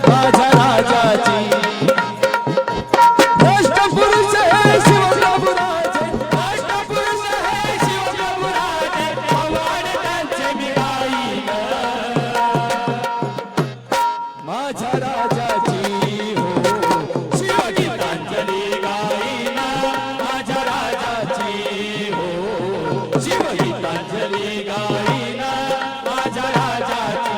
माझ्या राजाची राष्ट्रपुरुष हे शिवप्रभुराजे राष्ट्रपुरुष हे शिवप्रभुराजे आवाड त्यांचे मी गाईन माझ्या राजाची हो शिवगीतांजली गाईन माझ्या राजाची हो शिवगीतांजली गाईन माझ्या राजाची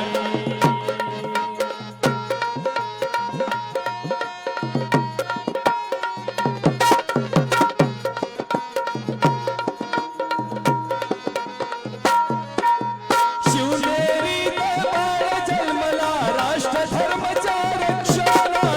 शिवनेरी बाळ जन्मला राष्ट्र धर्मच्या रक्षणाला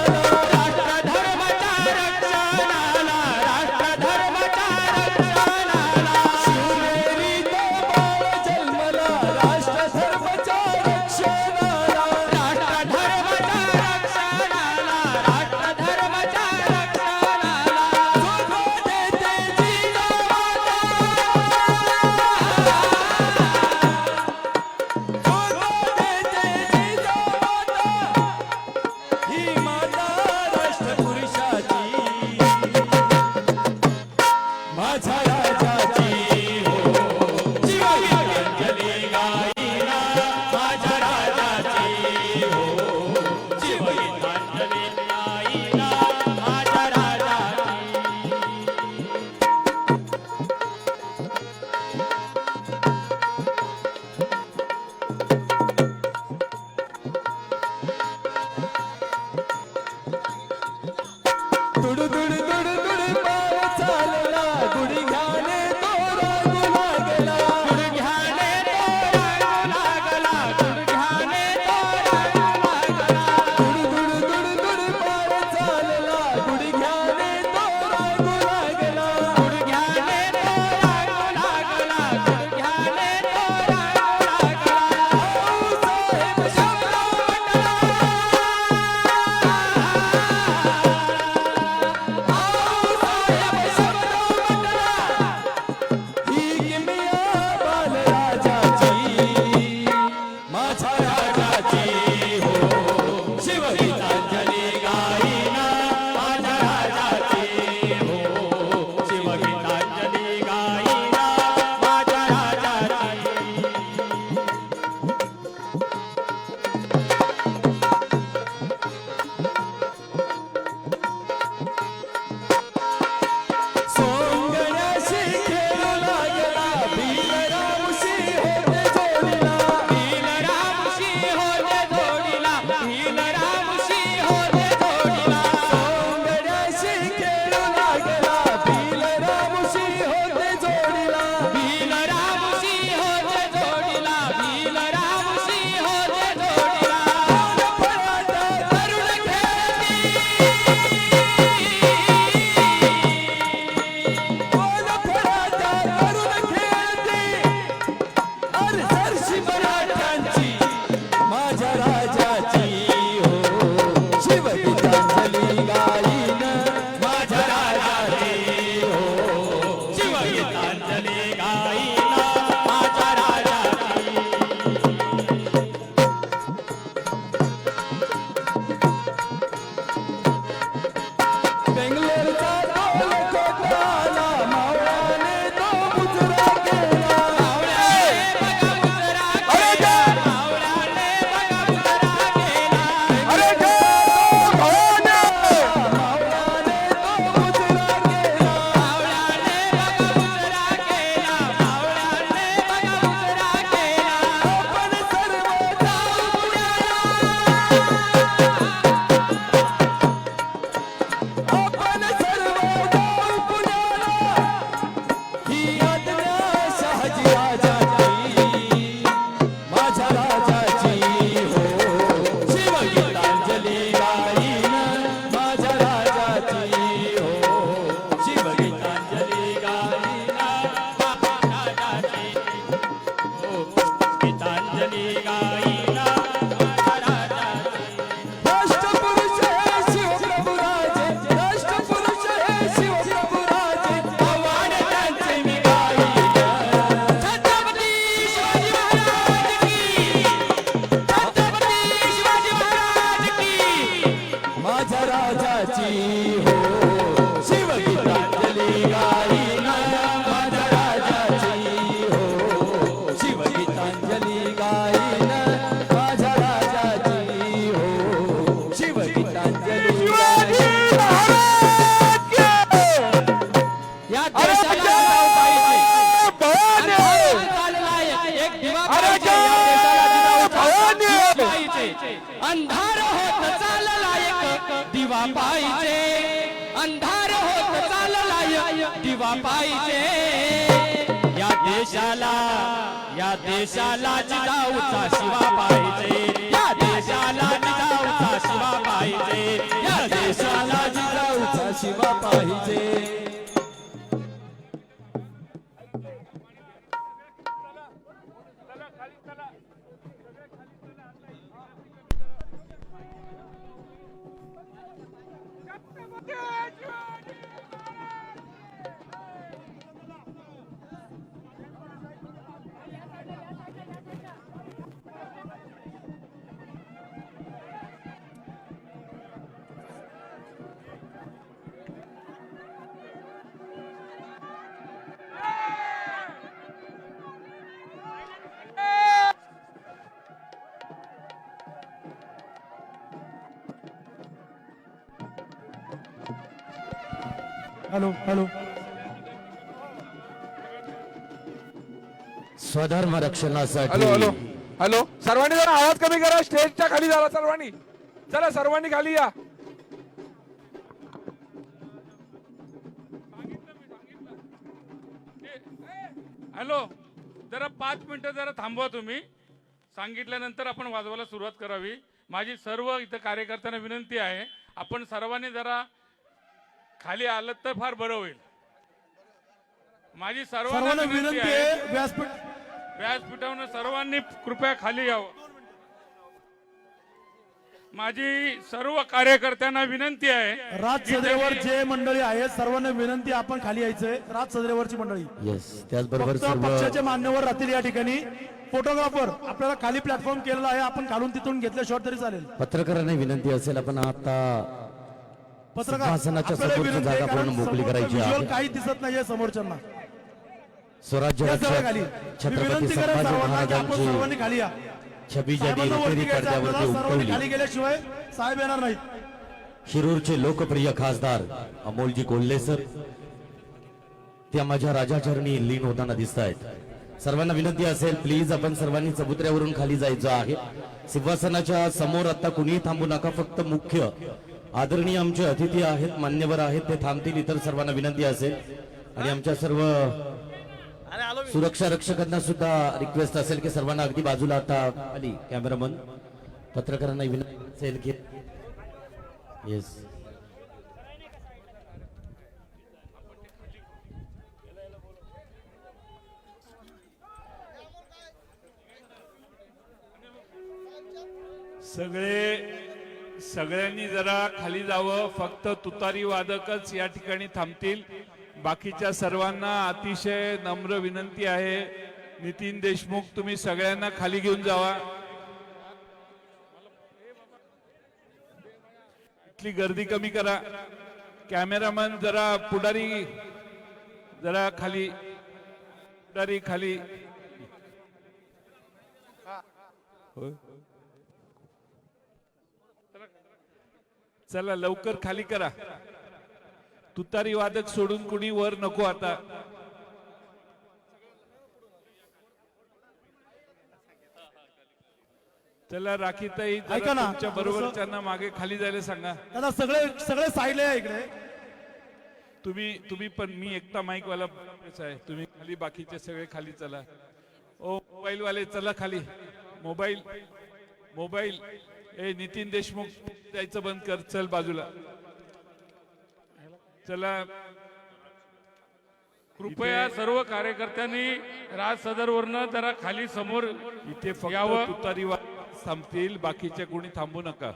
माझ्या राजाची हो शिवगीतांजली गाईन माझ्या राजाची हो शिवगीतांजली गाईन माझ्या राजाची हो शिवगीतांजली गाईन या देशाला जिजाऊ पाहिजे एक दिवा पाहिजे या देशाला जिजाऊ पाहिजे अंधार होत चालला एक दिवा पाहिजे अंधार होत चालला एक दिवा पाहिजे या देशाला जिजाऊचा शिवा पाहिजे या देशाला जिजाऊचा शिवा पाहिजे या देशाला जिजाऊचा शिवा पाहिजे हॅलो हॅलो स्वधर्म रक्षणासाठी हॅलो हॅलो हॅलो सर्वांनी जरा आवाज कमी करा स्टेजच्या खाली झाला सर्वांनी चला सर्वांनी खाली या हॅलो जरा 5 मिनिटं जरा थांबवा तुम्ही सांगितल्यानंतर आपण वाजवायला सुरुवात करावी माझी सर्व इथं कार्यकर्त्यांना विनंती आहे आपण सर्वांनी जरा खाली आलं तर फार बरं होईल माझी सर्वांना विनंती आहे व्यासपीठावर सर्वांनी कृपया खाली यावं माझी सर्व कार्यकर्त्यांना विनंती आहे राज सदरेवर जे मंडळी आहेत सर्वांना विनंती आपण खाली यायचंय राज सदरेवरची मंडळी येस त्याचबरोबर फक्त सर्व पक्षाचे मान्यवर राहतील या ठिकाणी फोटोग्राफर आपल्याला खाली प्लॅटफॉर्म केलेला आहे आपण काढून तिथून घेतल्याशिवाय तरी चालेल पत्रकारांना विनंती असेल आपण आता पत्रकार सिंहासनाच्या आपल्याला समोरची विनंती आहे, जागा पूर्ण कारण मोकळी समोरचं करायची visual आहे काही दिसत नाहीये समोरच्यांना स्वराज्य या सगळ्या खाली रक्षक मी छत्रपती विनंती करेन संभाजी सर्वांना की आपण महाराजांची सर्वांनी खाली या छबी ज्यांनी साहेबांना वरती रुपेरी घ्यायचं आहे पडद्यावरती आपल्याला, सर्वांनी खाली उमटवली गेल्याशिवाय साहेब येणार नाहीत शिरूरचे लोकप्रिय खासदार अमोलजी कोल्हे सर त्या माझ्या राजाचरणी लीन होताना दिसत आहेत सर्वांना विनंती असेल प्लीज आपण सर्वांनी चबुतऱ्यावरून खाली जायचं आहे सिंहासनाच्या समोर आता कुणीही थांबू नका फक्त मुख्य आदरणीय आमचे अतिथी आहेत मान्यवर आहेत ते थांबतील इतर सर्वांना विनंती असेल आणि आमच्या सर्व सुरक्षा रक्षकांना सुद्धा रिक्वेस्ट असेल की सर्वांना अगदी बाजूला आता आली कॅमेरामन पत्रकारांना विनंती असेल की येस सगळ्यांनी जरा खाली जावं फक्त तुतारी वादकच या ठिकाणी थांबतील बाकीच्या सर्वांना अतिशय नम्र विनंती आहे नितीन देशमुख तुम्ही सगळ्यांना खाली घेऊन जावा इथली गर्दी कमी करा कॅमेरामन जरा पुढारी जरा खाली पुढारी खाली चला लवकर खाली करा तुतारी वादक सोडून कुणी वर नको आता चला राखीताई ऐका ना, तुमच्या बरोबरच्यांना मागे खाली जायला सांगा दादा सगळे सगळे साईडला या इकडे तुम्ही पण मी एकटा माईक वाला आहे तुम्ही खाली बाकीचे सगळे खाली चला ओ मोबाईल वाले चला खाली मोबाईल मोबाईल ए नितीन देशमुख जायचं बंद कर चल बाजूला चला कृपया सर्व कार्यकर्त्यांनी राज सदरवरनं जरा खाली समोर इथे फक्त यावं. तुतारी थांबतील बाकीचे कोणी थांबू नका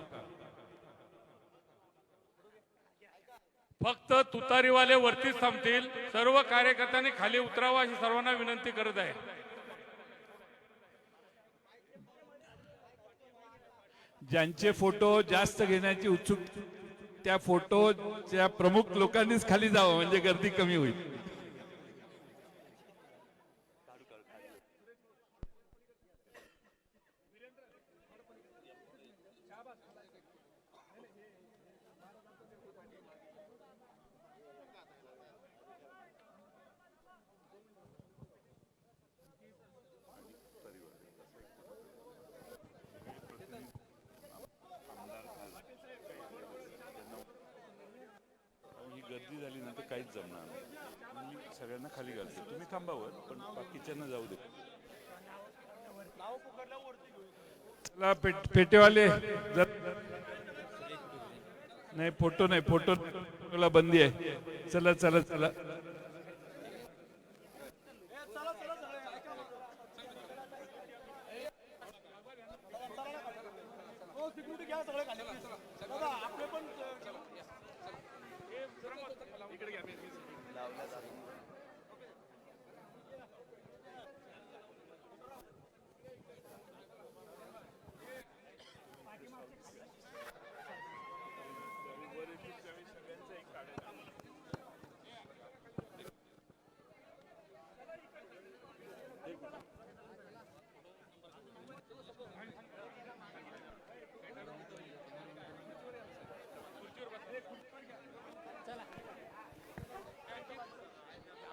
फक्त तुतारीवाले वरतीच थांबतील सर्व कार्यकर्त्यांनी खाली उतरावं अशी सर्वांना विनंती करत आहे ज्यांचे फोटो जास्त घेण्याची उत्सुक त्या फोटोच्या प्रमुख लोकांनीच खाली जावं म्हणजे गर्दी कमी होईल. ही गर्दी झाली ना तर काहीच जमणार नाही. मी सगळ्यांना खाली घालतो, तुम्ही थांबावर, पण बाकीच्यांना जाऊ दे. चला पेटेवाले नाही, फोटोला बंदी आहे. चला चला चला.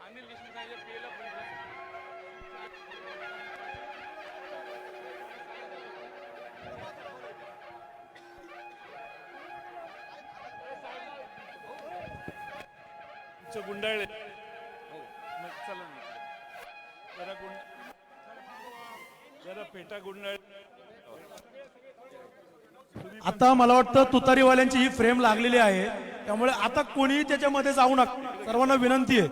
अनिल देशमुख साहेब PA ला फोन करा. गुंडाळे चला ना. जरा पेटा गुंडाळे. आता मला वाटतं तुतारीवाल्यांची ही फ्रेम लागलेली आहे, त्यामुळे आता कोणीही त्याच्यामध्ये जाऊ नका. सर्वांना विनंती आहे,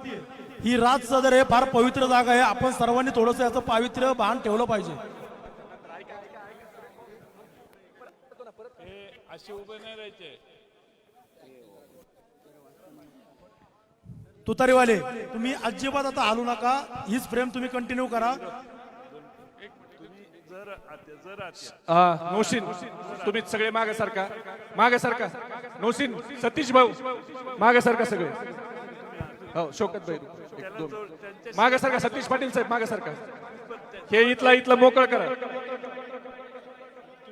ही राज सदर आहे, फार पवित्र जागा आहे. आपण सर्वांनी थोडस याचं पावित्र्य भान ठेवलं पाहिजे. हे असे उभे नाही राहायचे. तुतारीवाले तुम्ही अजिबात आता हलू नका, हीच फ्रेम तुम्ही कंटिन्यू करा. नौशीन तुम्ही सगळे मागे सारखा, मागे सारखा. नौशीन सतीश भाऊ मागे सारखा सगळे. हो शोकत भाई एक दोन मागे सारखा. सतीश पाटील साहेब मागे सारखा. हे इथला मोकळ करा.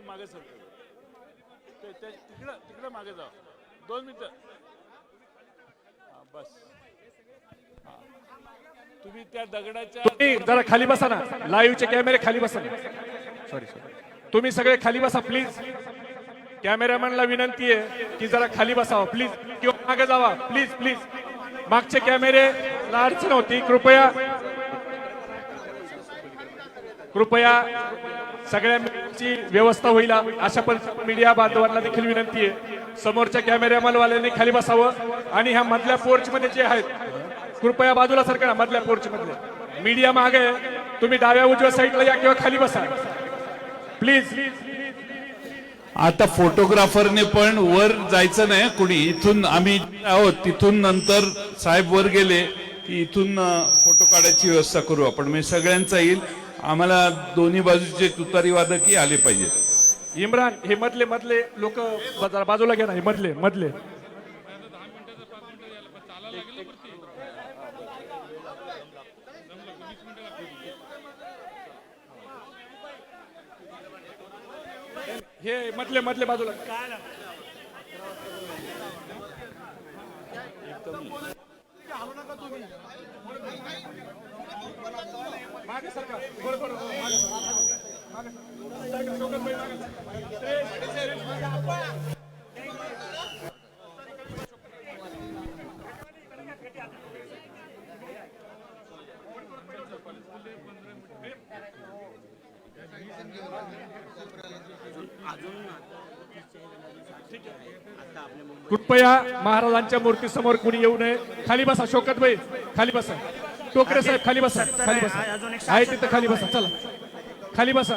मागे सर तिकडे मागे जा. 2 मिनिटं बस. तुम्ही त्या दगडाच्या तुम्ही जरा खाली बसा ना. लाईव्हचे कॅमेरे खाली बसा ना. सॉरी तुम्ही सगळे खाली बसा प्लीज. कॅमेरामॅनला विनंती आहे की जरा खाली बसावं प्लीज, किंवा मागे जावा प्लीज प्लीज. मागचे कॅमेरे अडचण होती. कृपया सगळ्यांची व्यवस्था होईल अशा पण मीडिया बांधवांना देखील विनंती आहे. समोरच्या कॅमेरामॅनवाल्यांनी खाली बसावं आणि ह्या मधल्या पोर्च मध्ये जे आहेत कृपया बाजूला सरका. मधल्या पोर्च मधले मीडिया मागे, तुम्ही डाव्या उजव्या साईडला या किंवा खाली बसा प्लीज. आता फोटोग्राफरने पण वर जायचं नाही कुणी. इथून आम्ही आहोत, तिथून नंतर साहेब वर गेले की इथून फोटो काढायची व्यवस्था करू आपण. म्हणजे सगळ्यांचा येईल. आम्हाला दोन्ही बाजूचे तुतारी वादकही आले पाहिजेत. इम्रान हे मधले लोक बाजूला घ्या ना. हे मधले हे मधले बाजूला. मागे सरका. कृपया महाराजांच्या मूर्तीसमोर कुणी येऊ नये. खाली बसा. शोकत भाई खाली बसा. टोकरे साहेब खाली बसा. खाली बसा. आहे तिथं खाली बसा. चला खाली बसा.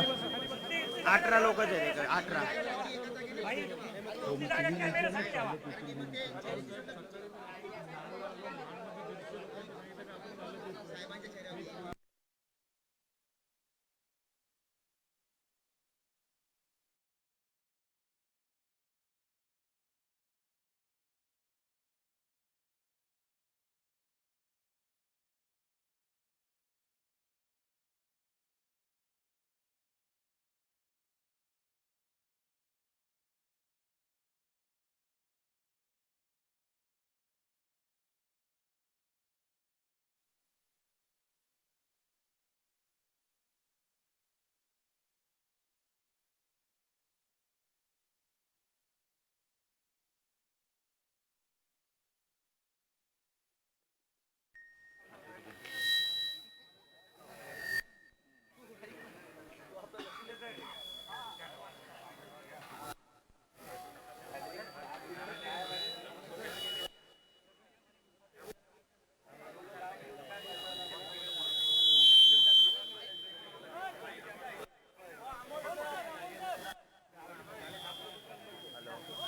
18 लोक 18.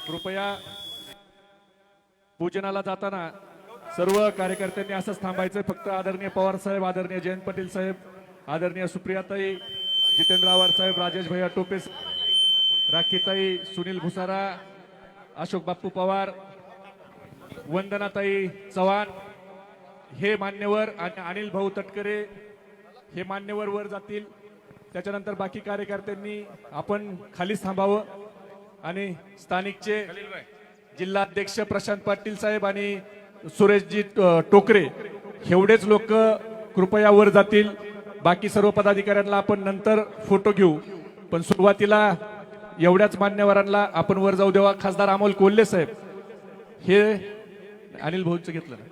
कृपया पूजनाला जाताना सर्व कार्यकर्त्यांनी असंच थांबायचं. फक्त आदरणीय पवार साहेब, आदरणीय जयंत पाटील साहेब, आदरणीय सुप्रियाताई, जितेंद्र आव्हाड साहेब, राजेश भैया टोपे, राखीताई, सुनील भुसारा, अशोक बाप्पू पवार, वंदनाताई चव्हाण हे मान्यवर आणि अनिल भाऊ तटकरे हे मान्यवर वर जातील. त्याच्यानंतर बाकी कार्यकर्त्यांनी आपण खालीच थांबावं आणि स्थानिकचे जिल्हाध्यक्ष प्रशांत पाटील साहेब आणि सुरेशजी टोकरे एवढेच लोक कृपया वर जातील. बाकी सर्व पदाधिकाऱ्यांना आपण नंतर फोटो घेऊ, पण सुरुवातीला एवढ्याच मान्यवरांना आपण वर जाऊ देवा. खासदार अमोल कोल्हे साहेब हे अनिल भाऊचं घेतलं ना.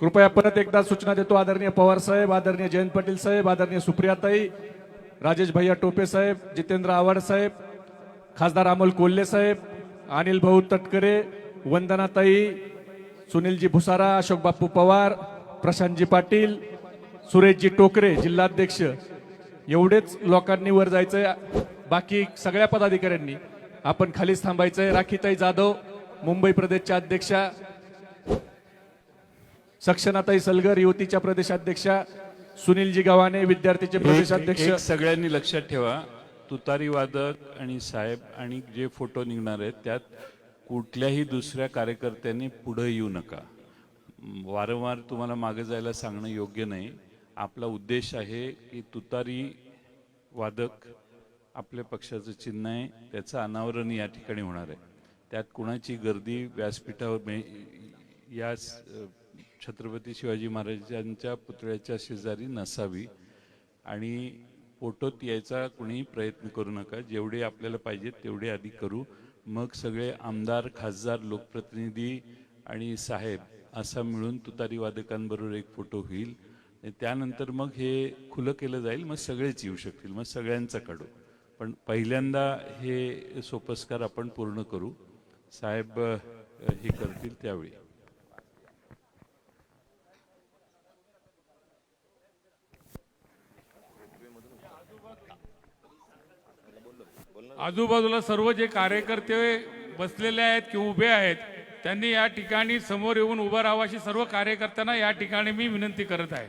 कृपया परत एकदा सूचना देतो. आदरणीय पवार साहेब, आदरणीय जयंत पाटील साहेब, आदरणीय सुप्रियाताई, राजेश भैया टोपे साहेब, जितेंद्र आव्हाड साहेब, खासदार अमोल कोल्हे साहेब, अनिल भाऊ तटकरे, वंदनाताई, सुनीलजी भुसारा, अशोक बाप्पू पवार, प्रशांतजी पाटील, सुरेशजी टोकरे जिल्हाध्यक्ष एवढेच लोकांनी वर जायचंय. बाकी सगळ्या पदाधिकाऱ्यांनी आपण खालीच थांबायचंय. राखीताई जाधव मुंबई प्रदेशच्या अध्यक्षा, सक्षनाताई सलगर युवतीच्या प्रदेशाध्यक्षा, सुनीलजी गव्हाणे विद्यार्थीचे प्रदेशाध्यक्ष. एक सगळ्यांनी लक्षात ठेवा, तुतारी वादक आणि साहेब आणि जे फोटो निघणार आहेत त्यात कुठल्याही दुसऱ्या कार्यकर्त्यांनी पुढे येऊ नका. वारंवार तुम्हाला मागे जायला सांगणं योग्य नाही. आपला उद्देश आहे की तुतारी वादक आपल्या पक्षाचं चिन्ह आहे, त्याचं अनावरण या ठिकाणी होणार आहे. त्यात कुणाची गर्दी व्यासपीठावर या छत्रपती शिवाजी महाराजांच्या पुतळ्याच्या शेजारी नसावी आणि फोटोत यायचा कुणीही प्रयत्न करू नका. जेवढे आपल्याला पाहिजेत तेवढे आधी करू, मग सगळे आमदार, खासदार, लोकप्रतिनिधी आणि साहेब असा मिळून तुतारी वादकांबरोबर एक फोटो होईल. त्यानंतर मग हे खुलं केलं जाईल, मग सगळेच येऊ शकतील, मग सगळ्यांचा काढू. पण पहिल्यांदा हे सोपस्कार आपण पूर्ण करू. साहेब हे करतील त्यावेळी. आजूबाजूला सर्व जे कार्यकर्ते बसलेले आहेत किंवा उभे आहेत त्यांनी या ठिकाणी समोर येऊन उभं राहावं अशी सर्व कार्यकर्त्यांना या ठिकाणी मी विनंती करत आहे.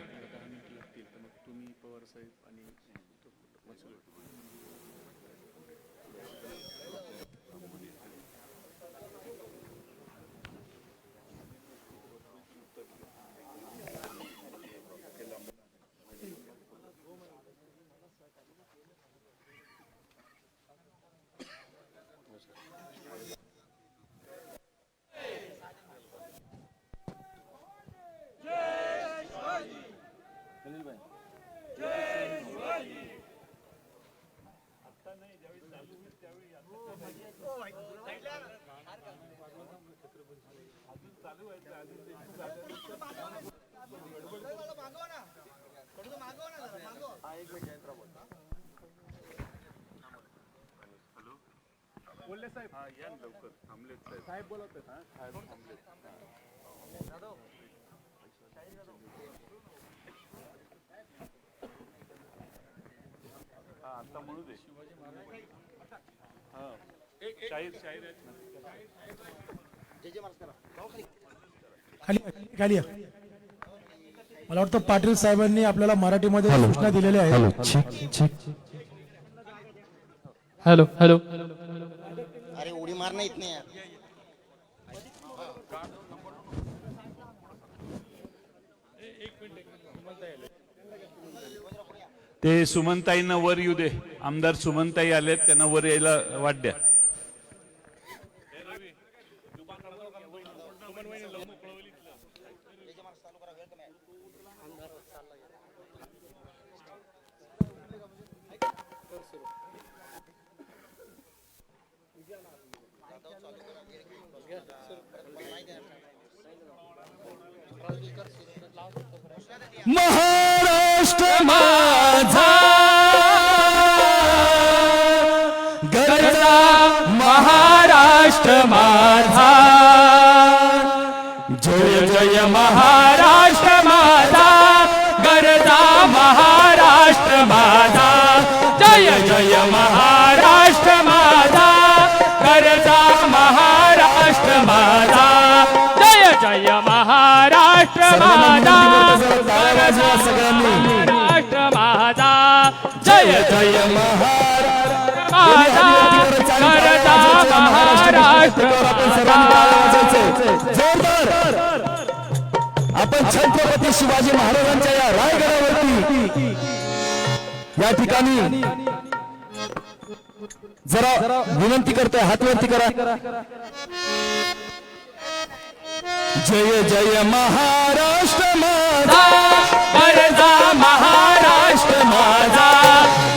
खाली खाली या. मला वाटतं पाटील साहेबांनी आपल्याला मराठीमध्ये सूचना दिलेल्या आहेत. हॅलो हॅलो अरे उडी मारना येत नाही यार. ते सुमनताईंना वर येऊ दे. आमदार सुमनताई आलेत, त्यांना वर यायला वाट द्या. महाराष्ट्र माझा गरजा, महाराष्ट्र माझा जय जय महाराष्ट्र माझा गरजा, महाराष्ट्र माझा जय जय महाराष्ट्र माझा गरजा, महाराष्ट्र माझा जय जय महाराष्ट्र माझा महाराष्ट्र माझा जय जय माझा करता महाराष्ट्र जोरदार आपण छत्रपती शिवाजी महाराजांच्या या रायगडावरती या ठिकाणी जरा विनंती करतोय, हातवरती करा. जय जय महाराष्ट्र माझा करता महाराष्ट्र माझा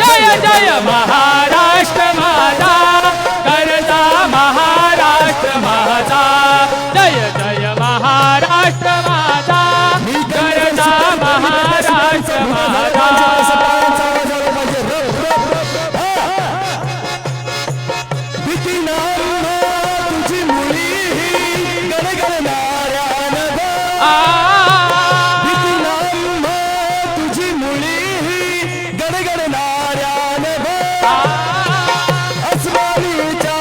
जय जय महाराष्ट्र माझा करता महाराष्ट्र माझा जय जय महाराष्ट्र माझा करता महाराष्ट्र माझा तुझी मुली तुझी मुली गडगडणाऱ्यान अस्मानीच्या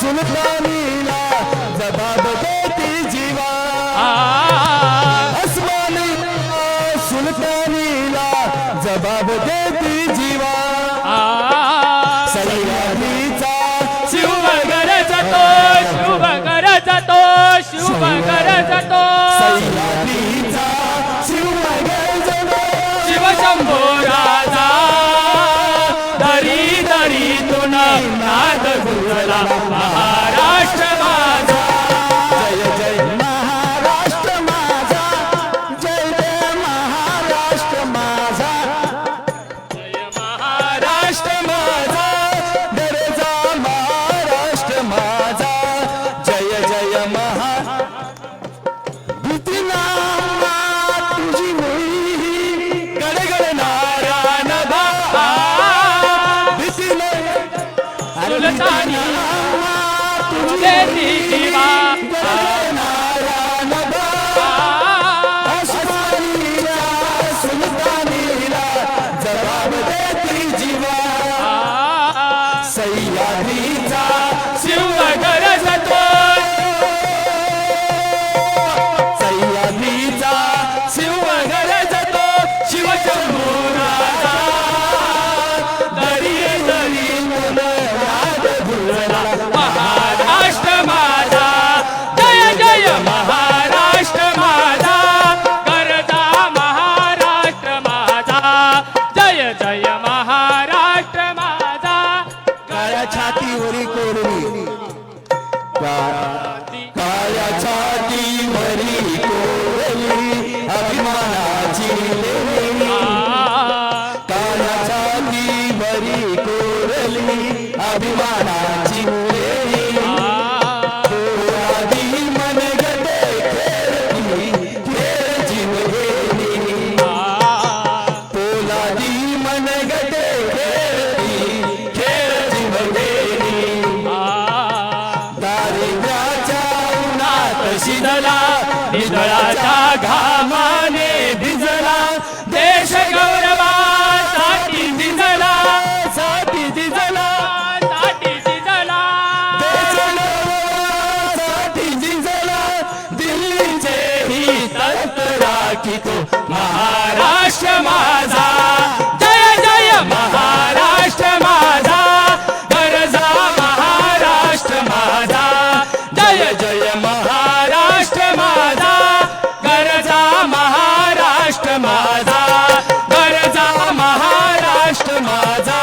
सुलतानीला जबाब देती जीवा अस्मानीच्या सुलतानीला जबाब देती जीवा सह्याद्रीचा शिव गरजतो शिव गरजतो शिव गरजतो सह्याद्रीचा शिव शंभो राजा दरी दरीतून नाद गुंजला महाराष्ट्र माझा जय जय महाराष्ट्र माझा जय जय महाराष्ट्र माझा जय महाराष्ट्र माझा दर्जा महाराष्ट्र माझा जय जय भीतीनामा तुझी मुली गडगडणाऱ्या नभा भीतीने सुलतानी देती जीवा गडगडणाऱ्या नभा अस्मानीला सुलतानीला जबाब देती जीवा सह्याद्रीचा शिव गरजतो सह्याद्रीचा शिव गरजतो शिव शंभो राजा दरी दरीतून नाद गुंजला महाराष्ट्र माझा जय जय महाराष्ट्र माझा करता महाराष्ट्र माझा जय जय महाराष्ट्र माझा काळ्या छातीवरी कोरली काळ्या छातीवरी कोरली अभिमानाची लेणी काळ्या छातीवरी कोरली अभिमानाची लेणी पोरादी मनगटे खेळती खेळ जीवघेणी पोलादी मनगटे खेळती खेळ जीवघेणी दारिद्र्याच्या उन्हात शिदला निधळाच्या घामाने भिजला देश गौरवासाठी झिजला साठी झिजला साठी झिजला साठी झिजला दिल्लीचे ही तख्त राखितो महाराष्ट्र माझा जय जय महाराष्ट्र माझा गरजा महाराष्ट्र माझा जय जय महाराष्ट्र माझा गरजा महाराष्ट्र माझा गरजा महाराष्ट्र माझा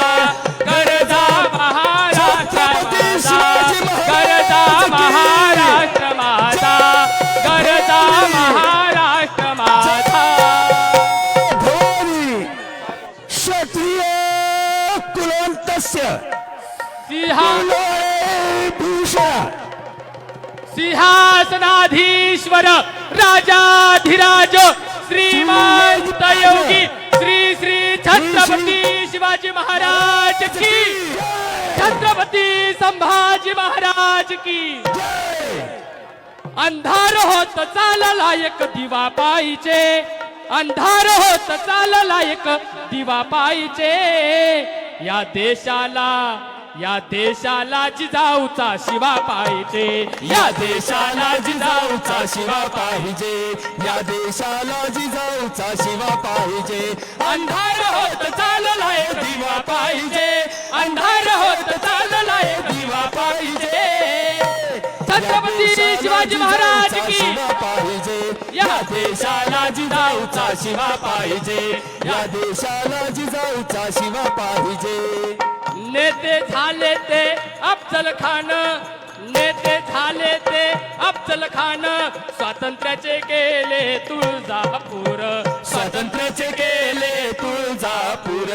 गरजा महाराष्ट्र गरजा महाराष्ट्र माझा गरजा महाराष्ट्र माझा धोनी क्षत्रिय कुलोन्तस्य भूषण सिंहासनाधीश्वर राजाधिराज श्रीमंत योगी श्री श्री छत्रपती शिवाजी महाराज की छत्रपती संभाजी महाराज की अंधार होत चालला एक दिवा पाहिजे अंधार होत चालला एक दिवा पाहिजे या देशाला या देशाला जिजाऊचा शिवा पाहिजे, या देशाला जिजाऊचा शिवा पाहिजे, या देशाला जिजाऊचा शिवा पाहिजे. अंधार होत चाललाय दिवा पाहिजे, अंधार होत चाललाय दिवा पाहिजे. छत्रपती शिवाजी महाराज की शिवा पाहिजे. या देशाला जिजाऊचा शिवा पाहिजे, या देशाला जिजाऊचा शिवा पाहिजे. नेते झाले ते अफजल खान, नेते झाले ते अफजल खान, स्वातंत्र्याचे केले तुळजापूर, स्वातंत्र्याचे केले तुळजापूर,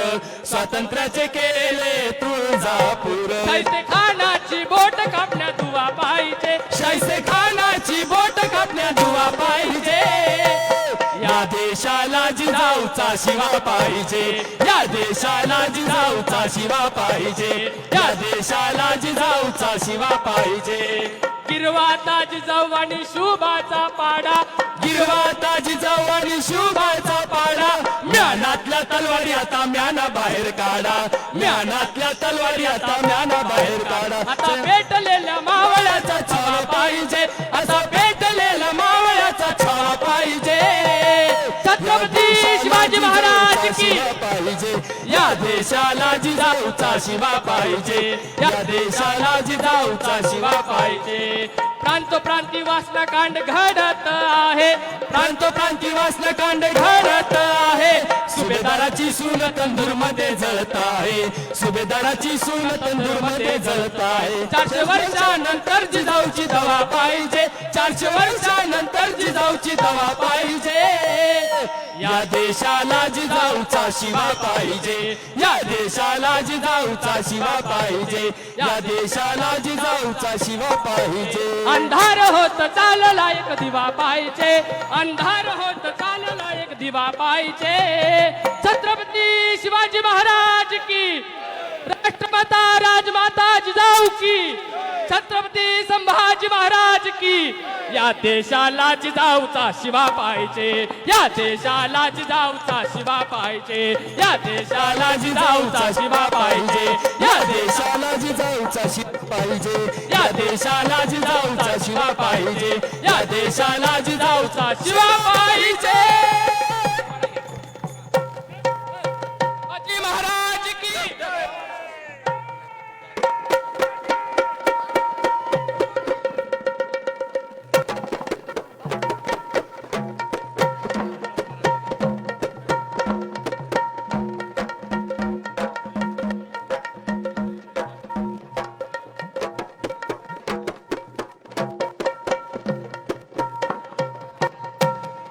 स्वातंत्र्याचे केले तुळजापूर. शाहिस्ते खानाची बोट कापण्या दुवा पाहिजे, शाहिस्ते खानाची बोट कापण्या दुवा पाहिजे. या देशाला जिजाऊचा शिवा पाहिजे, या देशाला जिजाऊचा शिवा पाहिजे, या देशाला जिजाऊचा शिवा पाहिजे. गिरवाता जिजाऊ आणि शुभाचा पाडा, गिरवाता जिजाऊ आणि शुभाचा पाडा. म्यानातल्या तलवारी आता म्याना बाहेर काढा, म्यानातल्या तलवारी आता म्याना बाहेर काढा. आता पेटलेल्या मावळ्याचा छावा पाहिजे, आता पेटलेल्या मावळ्याचा छावा पाहिजे. छत्रपती शिवाजी महाराज की पाहिजे. या देशाला जिजाऊचा शिवा पाहिजे, या देशाला जिजाऊचा शिवा पाहिजे. प्रांतोप्रांती वासनाकांड घडत आहे, प्रांतोप्रांती वासनाकांड घडत आहे. सुभेदाराची सून तंदूर मध्ये जळत आहे, सुभेदाराची सून तंदूर मध्ये जळत आहे. 400 वर्षानंतर जिजाऊची दवा पाहिजे, 400 वर्षानंतर जिजाऊची दवा पाहिजे. या देशाला जिजाऊचा शिवा पाहिजे, या देशाला जिजाऊचा शिवा पाहिजे, या देशाला जिजाऊचा शिवा पाहिजे. अंधार होत चालला एक दिवा पाहिजे, अंधार होत चालला एक दिवा पाहिजे. छत्रपती शिवाजी महाराज की, राष्ट्रमाता राजमाता जिजाऊ की, छत्रपती संभाजी महाराज की. या देशाला जिजाऊचा शिवा पाहिजे, या देशाला जिजाऊचा शिवा पाहिजे, या देशाला जिजाऊचा शिवा पाहिजे, या देशाला जिजाऊचा शिवा पाहिजे, या देशाला जिजाऊचा शिवा पाहिजे, या देशाला जिजाऊचा शिवा पाहिजे. शिवाजी महाराज की.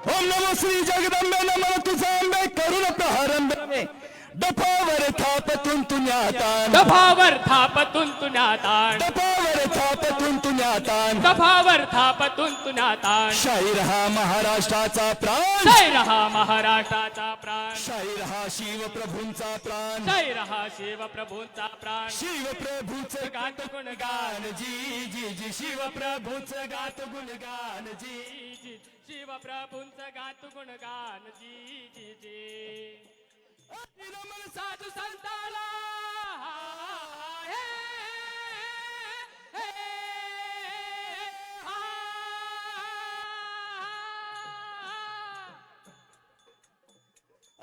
ओम नमो श्री जगदंबे नमः तुझा अंबे करुण प्रहारंबे. डफावर थापतून तुन्यातान, दफावर थापतून तुन्यातान, डफावर थापतून तुन्यातान. दफावर थापतून तुन्यातान. शाहीर हा महाराष्ट्राचा प्राण, जय रहा महाराष्ट्राचा प्राण, शाहीर हा शिवप्रभूंचा प्राण, जय रहा शिवप्रभूंचा प्राण. शिवप्रभूच गात गुणगान जी जी जी, शिवप्रभूच गात गुणगान जी. जी, शिवप्रभूंचं गात गुणगान जी जी जी. नमन साधू संताला हे, हे, हा.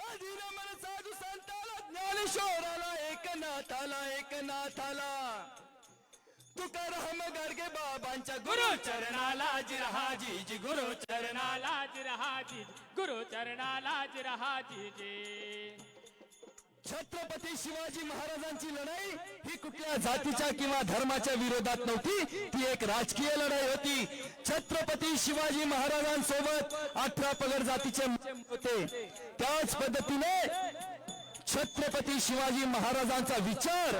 अधिरमन साधू संताला, ज्ञानेश्वराला एकनाथाला, एकनाथाला. तुकाराम गाडगे बाबांच्या गुरु चरणाला जिरहा जी जी, गुरु चरणाला जिरहा जी, गुरु चरणाला जिरहा जी जी. छत्रपती शिवाजी महाराजांची लढाई ही कुठल्या जातीच्या किंवा धर्माच्या विरोधात नव्हती, ती एक राजकीय लढाई होती. छत्रपती शिवाजी महाराजांसोबत 18 पगड जातीचे होते. त्याच पद्धतीने छत्रपती शिवाजी महाराजांचा विचार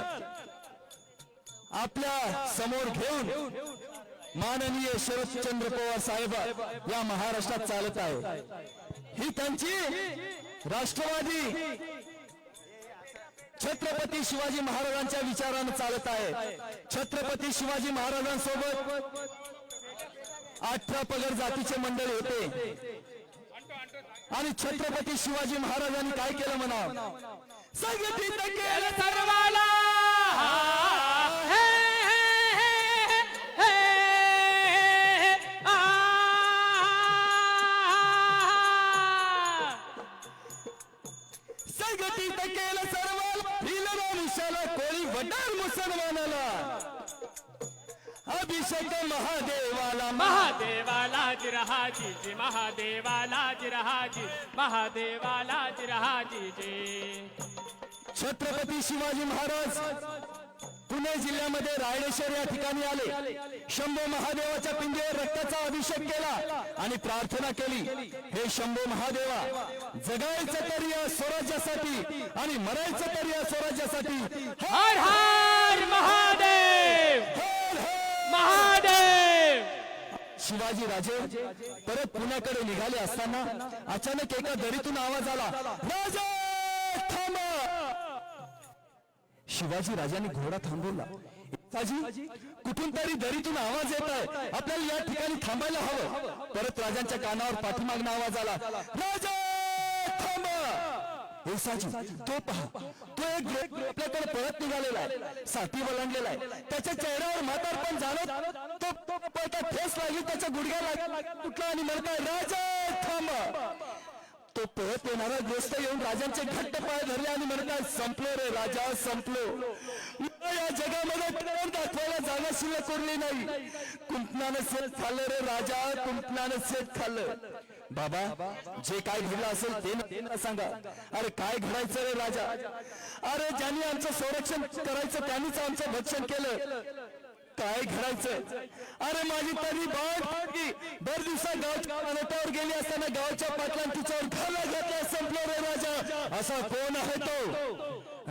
आपल्या समोर घेऊन माननीय शरदचंद्र पवार साहेब या महाराष्ट्रात चालत आहे. ही त्यांची राष्ट्रवादी छत्रपती शिवाजी महाराजांच्या विचाराने चालत आहे. छत्रपती शिवाजी महाराजांसोबत 18 पगड जातीचे मंडळी होते आणि छत्रपती शिवाजी महाराजांनी काय केलं म्हणा, संघटित केलं सर्वाला अभिषेक महादेवाला महादेवाला जिरहाजी जी महादेवाला जिरहाजी महादेवाला जिरहाजी जी. छत्रपती शिवाजी महाराज पुणे जिल्ह्यामध्ये रायडेश्वर या ठिकाणी आले. शंभो महादेवाच्या पिंडीवर रक्ताचा अभिषेक केला आणि प्रार्थना केली, हे शंभो महादेवा, जगायचं तरी या स्वराज्यासाठी आणि मरायचं तरी या स्वराज्यासाठी. हर हर महादेव महादेव. शिवाजी राजे परत पुण्याकडे निघाले असताना अचानक एका दरीतून आवाज आला, राजा थांबा. शिवाजी राजांनी घोडा थांबवला. साजी कुठून तरी दरीतून आवाज येत आहे, आपल्याला या ठिकाणी थांबायला हवं. परत राजांच्या कानावर पाठीमागणं आवाज आला, राजा थांबा. हे साजी, तो पहा, तो एक आपल्याकडे परत निघालेला आहे, साठी वलांडलेला आहे. त्याच्या चेहऱ्यावर म्हातारपण जाणवत, तो पळता ठेस लागली त्याच्या गुडघ्याला कुठला आणि म्हणताय, राजा थांबा. तो पळत येणारा ग्रस्त येऊन राजांचे घट्ट पाय धरले आणि म्हणतात, संपलो रे राजा, संपलो. या जगामध्ये तोंड दाखवायला जागा शिल्लक उरली नाही. कुंपणानं सेट खाल्लं रे राजा, कुंपणानं सेट खाल्लं. बाबा, जे काय घडलं असेल ते ना सांगा. अरे काय घडायचं रे राजा? अरे ज्यांनी आमचं संरक्षण करायचं त्यांनीच आमचं भक्षण केलं. काय घडायचं? अरे माझी तरी भर दिवसा गावच्या अनोटावर गेली असताना गावच्या पाटलांनी तिच्यावर घाला घातला, संपलो रे राजा. असा कोण आहे तो?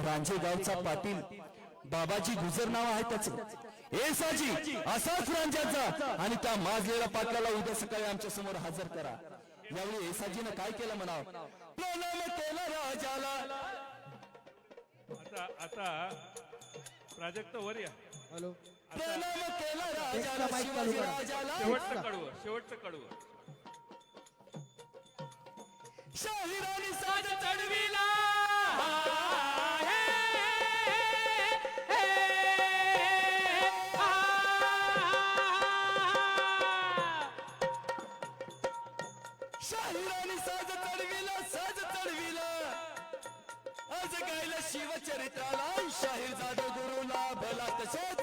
रांजे गावचा पाटील बाबाजी गुजर नाव आहे त्याचं. ए साजी, असाच रांजाचा आणि त्या माजलेल्या पाटलाला उद्या सकाळी आमच्या समोर हजर करा. यावेळी एसाजीनं काय केलं म्हणावं? प्रणाम केला राजाला. आता प्राजक्त वर या. प्रणाम केला राजाला, शिवाजी राजाला. शेवटचं कडवं. शाहिरानी साज चढविला शाहिरानी साज चढविला, साज चढविला. आज गायला शिवचरित्राला शाहीर जाधव गुरुला भला तसेच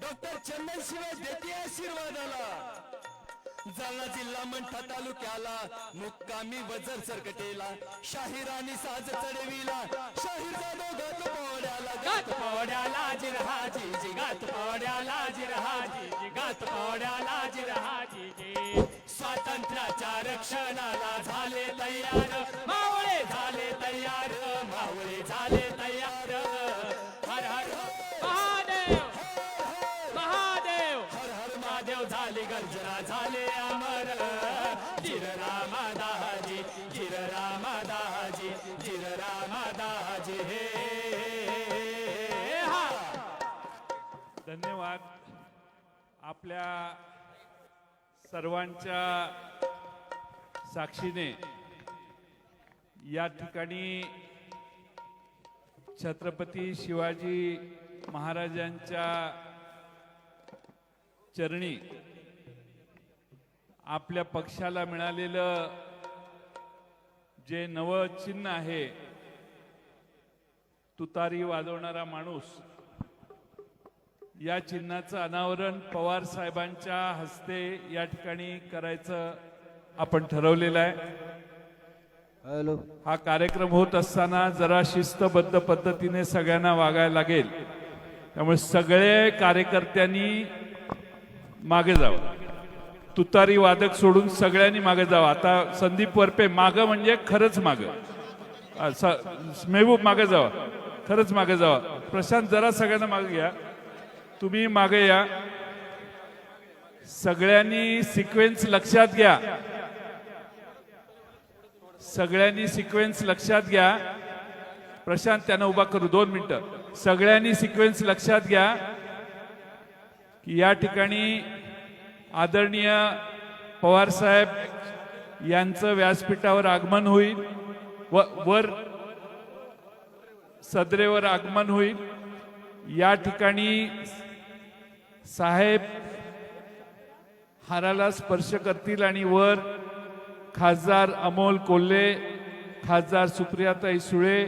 डॉक्टर चंदन शिवाय देते आशीर्वादाला. जालना जिल्हा मंठा तालुक्याला मुक्कामी वजर सरकटेला. शाहिरानी साज चढविला, शाहीर जाधव गात पवड्याला, गात पवड्याला जिरहाजी जी गात पवड्याला जिरहाजी जी गात पवड्याला जिरहाजी जी. स्वातंत्र्याच्या रक्षणाला झाले तयार, मावळे झाले तयार, मावळे झाले तयार. हर हर महादेव महादेव. हर हर महादेव झाले गर्जना, झाले अमर. जिर रामा दाजी, जिर रामा दाजी, जिर रामा दाजी. हे धन्यवाद. आपल्या सर्वांच्या साक्षीने या ठिकाणी छत्रपती शिवाजी महाराजांच्या चरणी आपल्या पक्षाला मिळालेलं जे नवं चिन्ह आहे, तुतारी वाजवणारा माणूस, या चिन्हाचं अनावरण पवार साहेबांच्या हस्ते या ठिकाणी करायचं आपण ठरवलेलं आहे. हा कार्यक्रम होत असताना जरा शिस्तबद्ध पद्धतीने सगळ्यांना वागायला लागेल, त्यामुळे सगळे कार्यकर्त्यांनी मागे जावं. तुतारी वादक सोडून सगळ्यांनी मागे जावं. आता संदीप वरपे मागं म्हणजे खरंच मागं, मेहबूब मागे जावा, खरंच मागे जावा. प्रशांत जरा सगळ्यांना मागे घ्या, तुम्ही मागे या. सगळ्यांनी सिक्वेन्स लक्षात घ्या, सगळ्यांनी सिक्वेन्स लक्षात घ्या. प्रशांत त्यांना उभा करू 2 मिनिटं. सगळ्यांनी सिक्वेन्स लक्षात घ्या की या ठिकाणी आदरणीय पवार साहेब यांचं व्यासपीठावर आगमन होईल, वर सदरेवर आगमन होईल. या ठिकाणी साहेब हाराला स्पर्श करतील आणि वर खासदार अमोल कोल्हे, खासदार सुप्रियाताई सुळे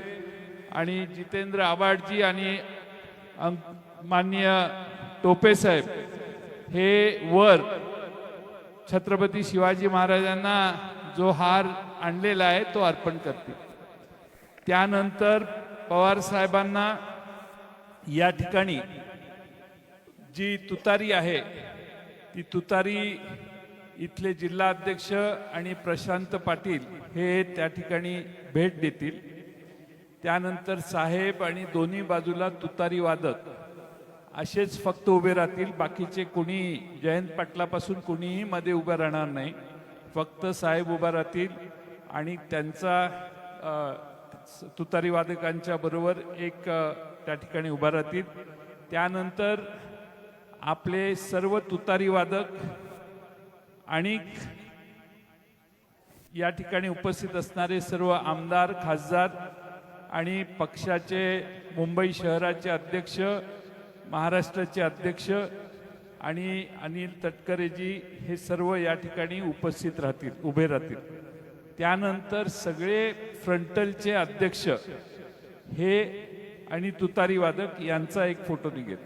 आणि जितेंद्र आव्हाडजी आणि माननीय टोपे साहेब हे वर छत्रपती शिवाजी महाराजांना जो हार आणलेला आहे तो अर्पण करतील. त्यानंतर पवार साहेबांना या ठिकाणी जी तुतारी आहे ती तुतारी इथले जिल्हा अध्यक्ष आणि प्रशांत पाटील हे त्या ठिकाणी भेट देतील. त्यानंतर साहेब आणि दोन्ही बाजूला तुतारी वादक असेच फक्त उभे राहतील. बाकीचे कुणी जयंत पाटलापासून कुणीही मध्ये उभं राहणार नाही. फक्त साहेब उभा राहतील आणि त्यांचा तुतारी वादकांच्या बरोबर एक त्या ठिकाणी उभा राहतील. त्यानंतर आपले सर्व तुतारी वादक आणि या ठिकाणी उपस्थित असणारे सर्व आमदार, खासदार आणि पक्षाचे मुंबई शहराचे अध्यक्ष, महाराष्ट्राचे अध्यक्ष आणि अनिल तटकरेजी हे सर्व या ठिकाणी उपस्थित राहतील, उभे राहतील. त्यानंतर सगळे फ्रंटलचे अध्यक्ष हे आणि तुतारी वादक यांचा एक फोटो निघेल.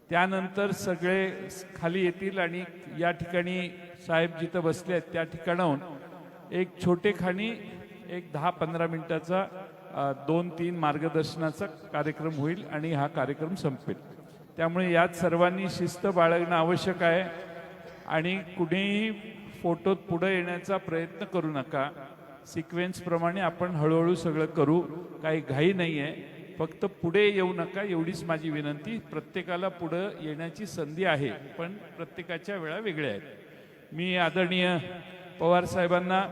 त्यानंतर सगळे खाली येतील आणि या ठिकाणी साहेब जिथं बसले आहेत त्या ठिकाणाहून एक छोटेखानी एक 10-15 मिनिटाचा 2-3 मार्गदर्शनाचा कार्यक्रम होईल आणि हा कार्यक्रम संपेल. त्यामुळे यात सर्वांनी शिस्त बाळगणं आवश्यक आहे आणि कुणीही फोटोत पुढे येण्याचा प्रयत्न करू नका. सिक्वेन्स प्रमाणे आपण हळूहळू सगळं करू, काही घाई नाही आहे. फक्त पुढे येऊ नका एवढीच माझी विनंती. प्रत्येकाला पुढे येण्याची संधी आहे पण प्रत्येकाच्या वेळा वेगळ्या आहेत. मी आदरणीय पवार साहेबांना,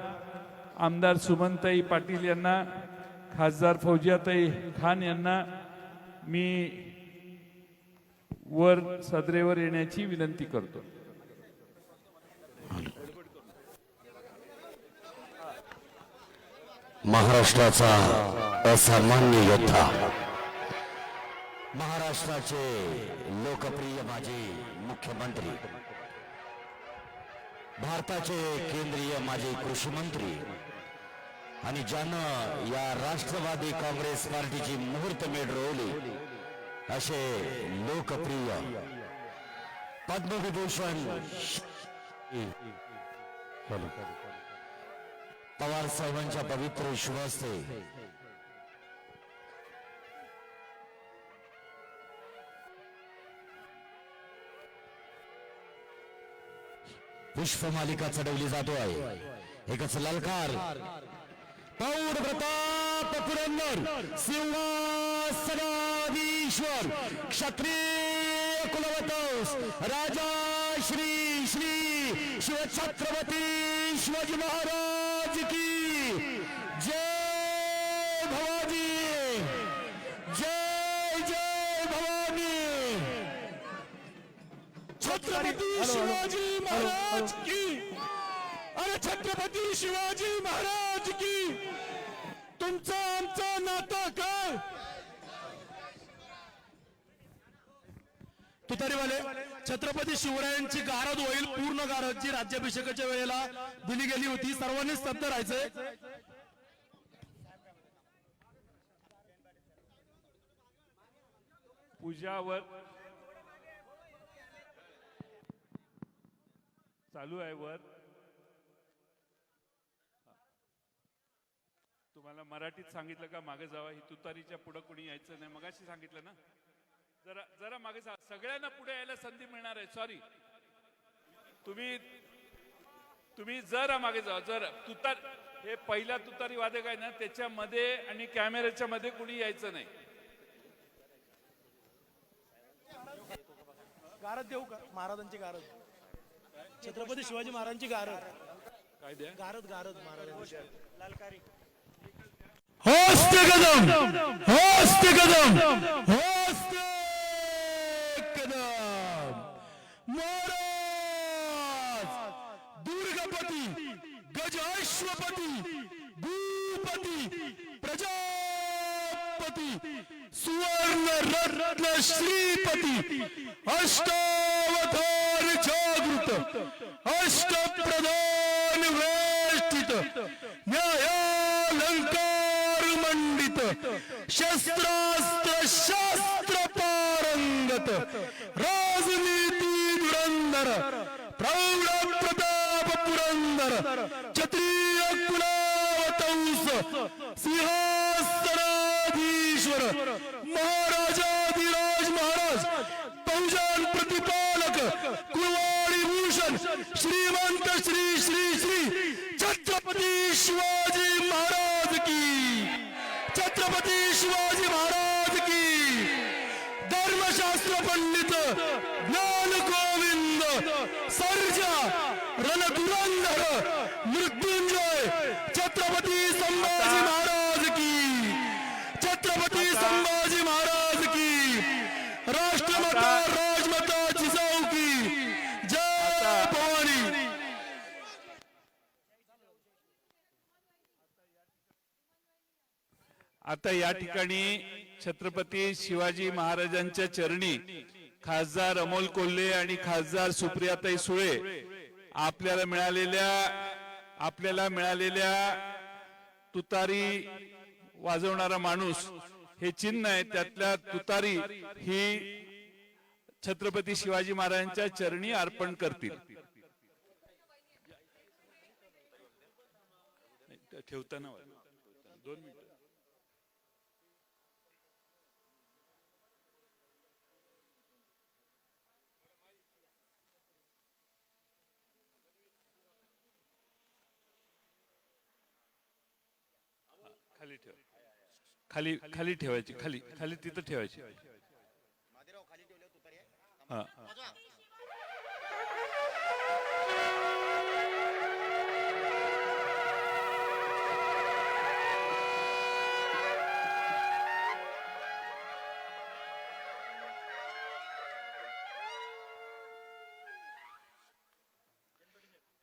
आमदार सुमनताई पाटील यांना, खासदार फौजियाताई खान यांना मी वर सदरेवर येण्याची विनंती करतो. महाराष्ट्राचा असामान्य योद्धा, महाराष्ट्राचे लोकप्रिय माजी मुख्यमंत्री, भारताचे केंद्रीय माजी कृषी मंत्री आणि ज्यानं या राष्ट्रवादी काँग्रेस पार्टीची मुहूर्तमेढ रोवली असे लोकप्रिय पद्मविभूषण पवार साहेबांच्या पवित्र शुभहस्ते पुष्पमालिका चढवली जातो आहे. एकच ललकार, प्रौढ प्रताप पुरंदर सिंहासनाधीश्वर क्षत्रिय कुलवंश राजा श्री श्री शिवछत्रपती शिवाजी महाराज की जय. भवानी जय जय भवानी. छत्रपती शिवाजी महाराज की. अरे छत्रपती शिवाजी महाराज की. तुमचं आमचं नातं काय? तुतारीवाले छत्रपती शिवरायांची गारद होईल, पूर्ण गारद जी राज्याभिषेकाच्या वेळेला दिली गेली होती. सर्वांनी स्तब्ध राहायचंय. पूजावर चालू आहे. वर तुम्हाला मराठीत सांगितलं का मागे जावा, ही तुतारीच्या पुढे कुणी यायचं नाही. मगाशी सांगितलं ना, जरा जरा मागे जा. सगळ्यांना पुढे यायला संधी मिळणार आहे. सॉरी, तुम्ही जरा मागे जा. जरा हे पहिला तुतारी वादक आहे ना, त्याच्यामध्ये आणि कॅमेऱ्याच्या मध्ये कुणी यायचं नाही. गारद देऊ का? महाराजांची गारद, छत्रपती शिवाजी महाराजांची गारद. काय द्या? गारद गारद महाराजांची लालकारी. हस्त कदम, हस्त कदम, हस्त कदम. महाराज दुर्गपती, गजाश्वपती, भूपती, प्रजापती, सुवर्ण रत्न श्रीपती, अष्टावतार जागृत, अष्टप्रधान वेष्टित, न्यायालंकार मंडित, शस्त्रास्त्र शास्त्र पारंगत, राजनीती धुरंधर, प्रौढ प्रताप पुरंदर क्षत्रिय कुलावतंस सिंहासनाधीश्वर महाराजाधिराज महाराज बहुजन प्रतिपालक कुलवाडी भूषण श्रीमंत श्री श्री श्री छत्रपती शिवाजी महाराज की, छत्रपती शिवाजी महाराज की। धर्मशास्त्र पंडित ज्ञान गोविंद सर्जा रणधुरंधर मृत्युंजय छत्रपती संभाजी महाराज की, छत्रपती संभाजी महाराज की। राष्ट्रमाता राजमाता जिजाऊ की जय भवानी। आता या ठिकाणी छत्रपती शिवाजी महाराजांच्या चरणी खासदार अमोल कोल्हे आणि खासदार सुप्रियाताई सुळे आपल्याला मिळालेल्या तुतारी वाजवणारा माणूस हे चिन्ह आहे, त्यातल्या तुतारी ही छत्रपती शिवाजी महाराजांच्या चरणी अर्पण करतील। ठेवताना 2 मिनिटं खाली ठेव, खाली ठेवायची, खाली तिथं ठेवायची। हा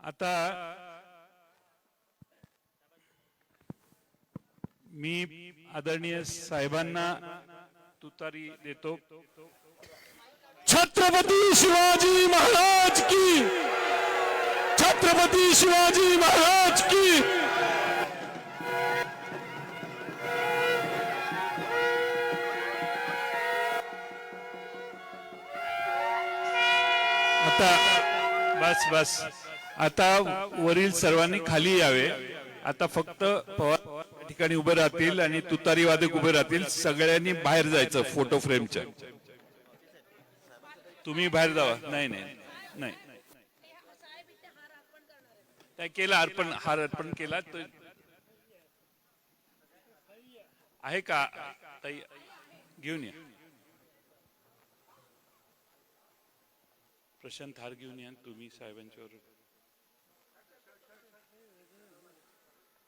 आता मी आदरणीय साहेबांना तुतारी देतो। छत्रपती शिवाजी महाराज की, छत्रपती शिवाजी महाराज की। आता बस आता वरील सर्वांनी खाली यावे। आता फक्त पवार ठिकाणी उभे राहतील आणि तुतारी वादक उभे राहतील, सगळ्यांनी बाहेर जायचं फोटो फ्रेमच्या। तुम्ही बाहेर जावा। नाही केला हार अर्पण केला तर आहे का ताई? घेऊन या प्रशांत, हार घेऊन या तुम्ही साहेबांच्यावर।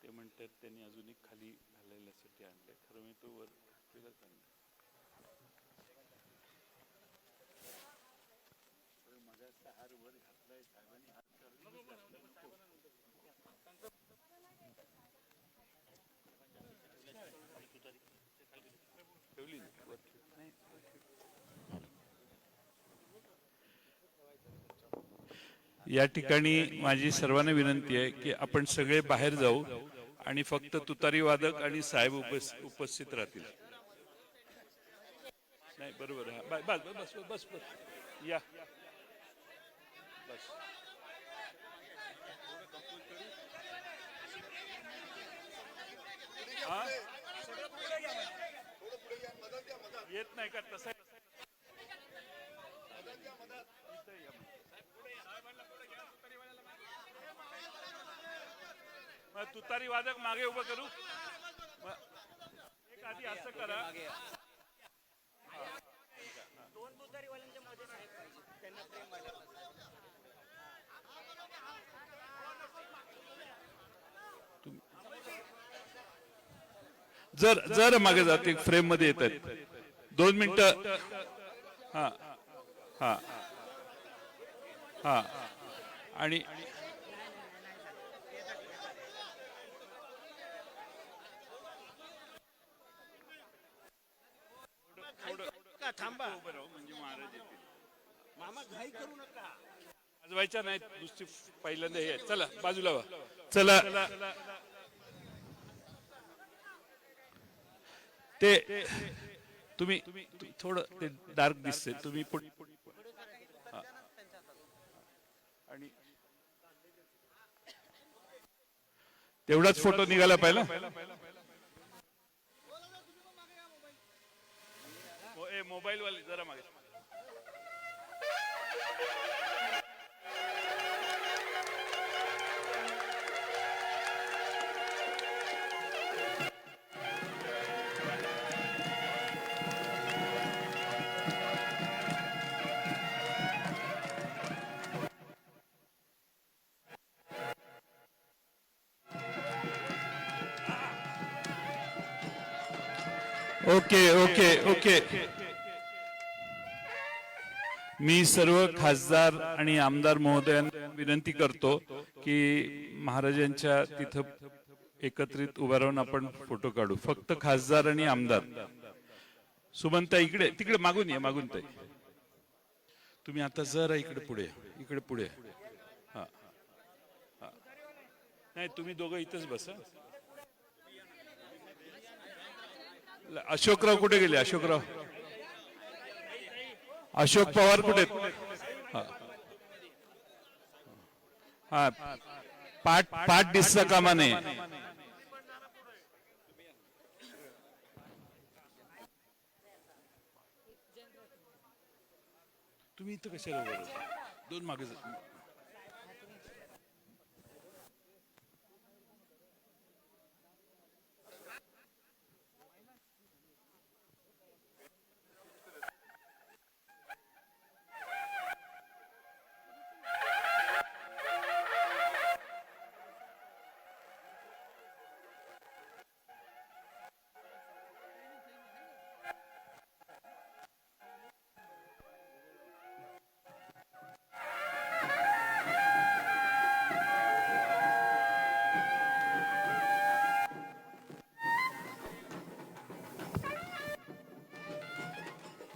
ते म्हणतात त्यांनी अजून एक खाली घालायसाठी आणलंय, खरं मी तो वर केलाच आणलं। हार वर घातलाय साहेबांनी, हार ठेवली नाही। या ठिकाणी माझी सर्वांना विनंती आहे की आपण सगळे बाहेर जाऊ आणि फक्त तुतारी वादक आणि साहेब उपस्थित राहतील। नाही बरोबर, बस या बस। येत नाही का तसं? तुतारी वादक मागे उभं करू। एक आधी असं करा, दोन तुतारीवाल्यांच्या मध्ये साहेब पाहिजे, त्यांना प्रेम व्हायला जर मागे जाते फ्रेम मध्ये येत आहेत। 2 मिनिटं। हा हा हा आणि थांबा म्हणजे महाराज येतील। मामा घाई करू नका, वाजवायच्या नाहीत, नुसती पहिल्यांदा हे। चला बाजूला वा, चला। ते तुम्ही थोडं ते डार्क दिसते, तुम्ही आणि तेवढाच फोटो निघाला पहिला. मोबाईल वाले जरा मागे. Okay okay okay. मी सर्व खासदार आणि आमदार महोदयांना विनंती करतो की महाराजांच्या तिथं एकत्रित उभा राहून आपण फोटो काढू. फक्त खासदार आणि आमदार. सुमनता इकडे तिकडे मागून या, मागून ताई. तुम्ही आता जरा इकडे पुढे, इकडे पुढे. हा हा. नाही तुम्ही दोघं इथंच बसा. अशोकराव कुठे गेले? अशोकराव, अशोक पवार कुठे? हा, पाठ दिसता कामा नये. तुम्ही इथं कशाला उभं राहता? दोन मागे जा.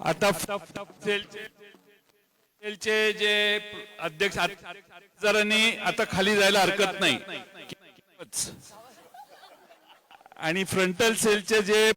आता सेलचे जे अध्यक्ष जरांनी आता खाली जायला हरकत नाही. आणि फ्रंटल सेलचे जे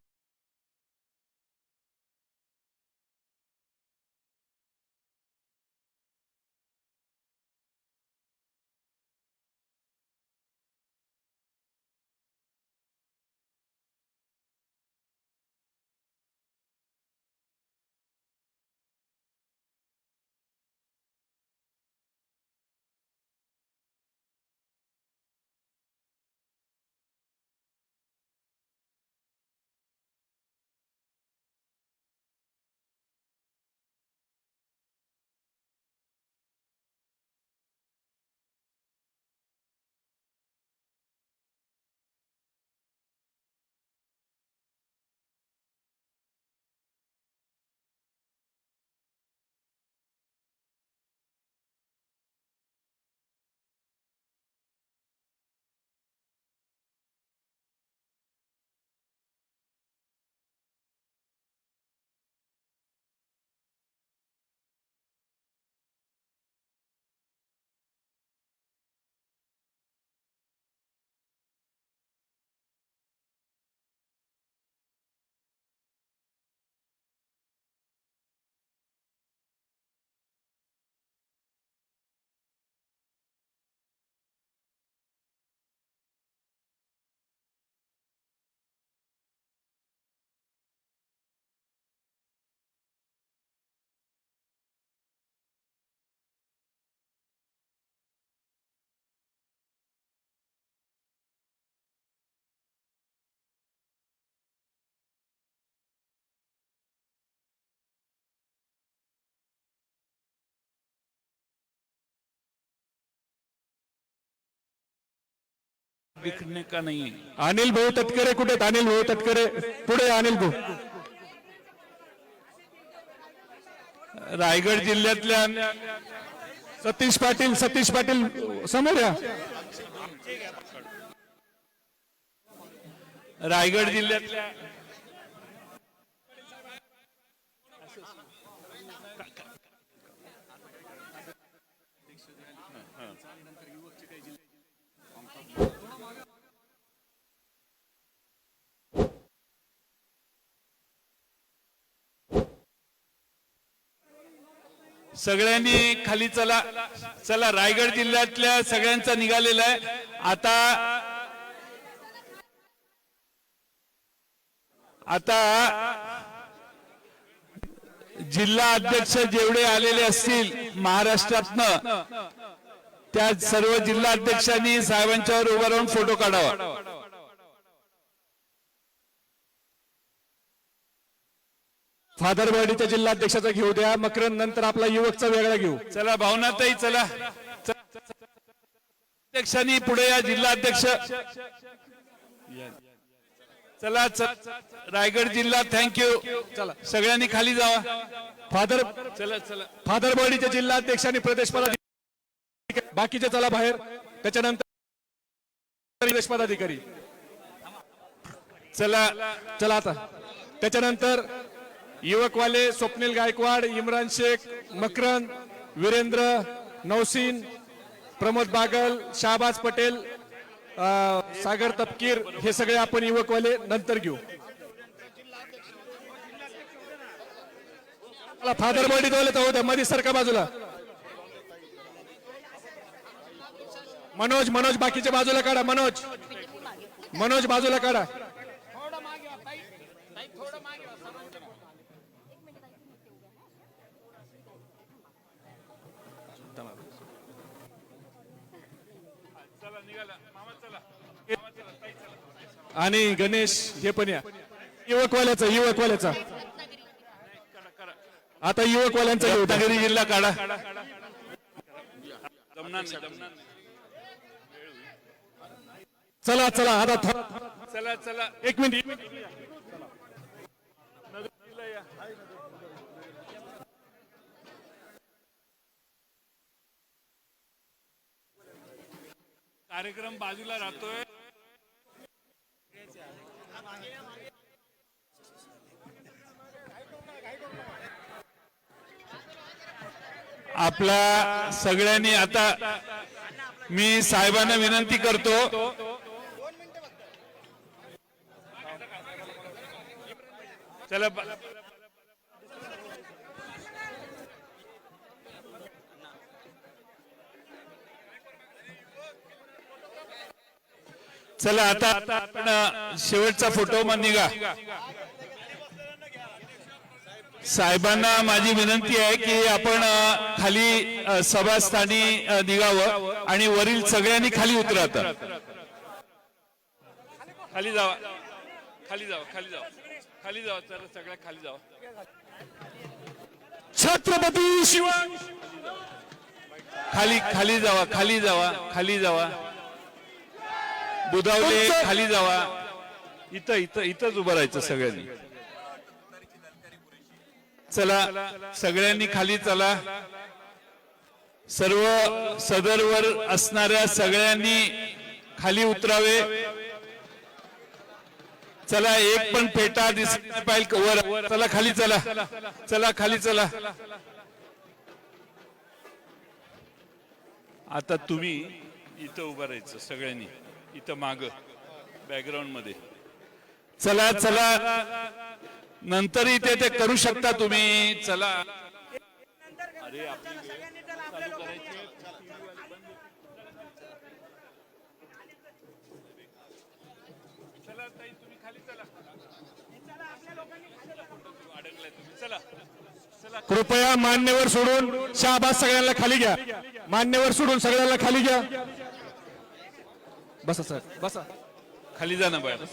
विकणे का नाही. अनिल भाऊ तटकरे कुठे? अनिल भाऊ तटकरे पुढे. अनिल भाऊ. रायगड जिल्ह्यातल्या सतीश पाटील, सतीश पाटील समोर या. रायगड जिल्ह्यातल्या सगळ्यांनी खाली चला. चला, रायगड जिल्ह्यातल्या सगळ्यांचा निघालेला आहे. आता जिल्हा अध्यक्ष जेवढे आलेले असतील महाराष्ट्रातनं, त्या सर्व जिल्हा अध्यक्षांनी साहेबांच्यावर उभा राहून फोटो काढावा. फादरवाडीच्या जिल्हाध्यक्षाचा घेऊ द्या, मकरंद नंतर आपला युवकचा वेगळा घेऊ. चला भावनाताई, चला. अध्यक्षांनी पुढे या, जिल्हा अध्यक्ष. चला, रायगड जिल्हा, थँक्यू. चला, सगळ्यांनी खाली जावा. चला, फादरवाडीच्या जिल्हाध्यक्षांनी प्रदेश पदाधिकारी, बाकीचे चला बाहेर. त्याच्यानंतर प्रदेश पदाधिकारी. चला आता. त्याच्यानंतर युवकवाले स्वप्नील गायकवाड, इम्रान शेख, मकरंद, वीरेंद्र, नौसीन, प्रमोद बागल, शाहबाज पटेल, सागर तपकीर, हे सगळे आपण युवकवाले नंतर घेऊ. फादरबॉडी दौलत होत्या मध्ये सरका बाजूला. मनोज बाकीच्या बाजूला काढा. मनोज बाजूला काढा. आणि गणेश हे पण या. युवकवाल्याचा आता युवकवाल्यांचा रत्नागिरी जिल्हा काढा. चला आता चला, एक मिनिट. कार्यक्रम बाजूला राहतोय. आपला सगळ्यांनी आता मी साहेबांना विनंती करतो, चला आता आपण शेवटचा फोटो मग निघा. साहेबांना माझी विनंती आहे की आपण खाली सभास्थानी निघावं आणि वरील सगळ्यांनी खाली उतरात. खाली जावा. चला, सगळ्या खाली जावा. छत्रपती शिवाजी. खाली जावा. बुधावले, खाली जावा. इथंच उभं राहायचं सगळ्यांनी. चला, सगळ्यांनी खाली चला. सर्व सदरवर असणाऱ्या सगळ्यांनी खाली उतरावे. चला, एक पण फेटा दिसत नाही पाहिजे वर. चला खाली चला. आता तुम्ही इथं उभं राहायचं सगळ्यांनी, इथं माग बॅकग्राऊंड मध्ये. चला, नंतर इथे ते करू शकता तुम्ही. चला, अरे आपली चालू करायची. चला ताई, तुम्ही खाली चला. अडकलाय तुम्ही. चला. कृपया मान्यवर सोडून शाहबाज सगळ्यांना खाली घ्या. मान्यवर सोडून सगळ्यांना खाली घ्या. बसा सर, बसा. खाली जा ना बाहेर.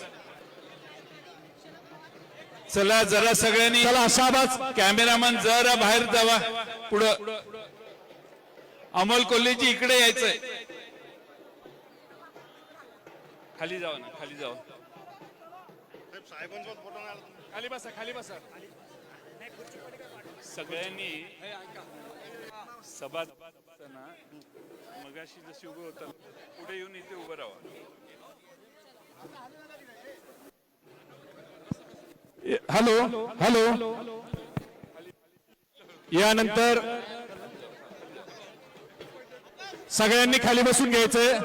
चला, जरा सगळ्यांनी. चला, शाहबाज. कॅमेरामॅन जरा बाहेर जावा. पुढं अमोल कोल्हेची इकडे यायचंय. खाली जावा ना, खाली जावा. खाली बसा. सगळ्यांनी सभा मगाशी जशी उभं होतं पुढे येऊन इथे उभं राहा. हॅलो. यानंतर सगळ्यांनी खाली बसून घ्यायचंय.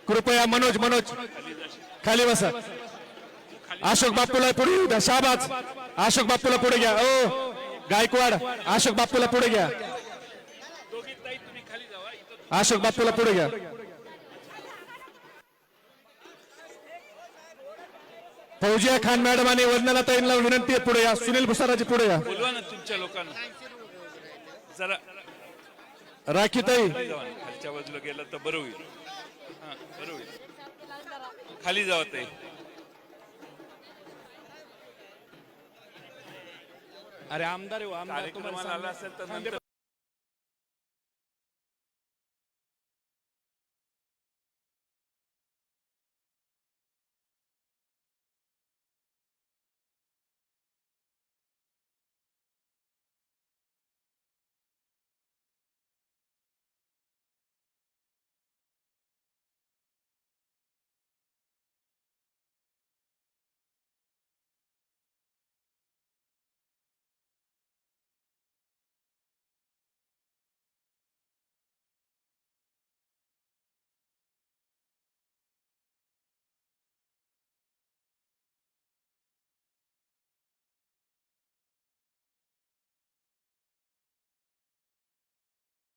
कृपया मनोज खाली बसा. अशोक बापूला पुढे येऊ द्या. शाहबाज, अशोक बापूला पुढे घ्या. ओ गायकवाड, अशोक बापूला पुढे घ्या. अशोक बापूला पुढे घ्या. फौजिया खान मॅडम आणि वंदना ताईंना विनंती आहे पुढे या. सुनील भुसाराजी पुढे या. बोलवा ना तुमच्या लोकांना जरा राखीताई खालच्या बाजूला गेला तर बरं होईल. हा, बरं होईल. खाली जावं ताई. अरे आमदार आहे हो, आमदार कार्यक्रमाला आला असेल तर नंतर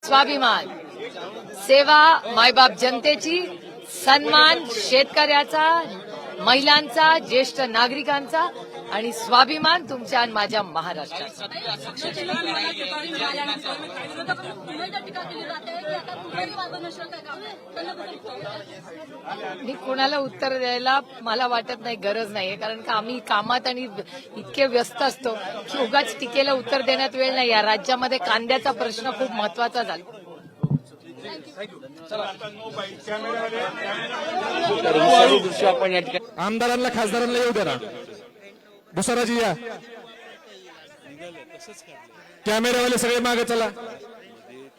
स्वाभिमान, सेवा मायबाप जनतेची, सन्मान शेतकऱ्याचा, महिलांचा, ज्येष्ठ नागरिकांचा आणि स्वाभिमान तुमच्या आणि माझ्या महाराष्ट्राचा. मी कोणाला उत्तर द्यायला मला वाटत नाही, गरज नाहीये, कारण का आम्ही कामात आणि इतके व्यस्त असतो की उगाच टीकेला उत्तर देण्यात वेळ नाही. या राज्यामध्ये कांद्याचा प्रश्न खूप महत्वाचा झाला. आमदारांना खासदारांना येऊ द्या ना. भुसाराजी या. कॅमेरावाले सगळे मागे चला.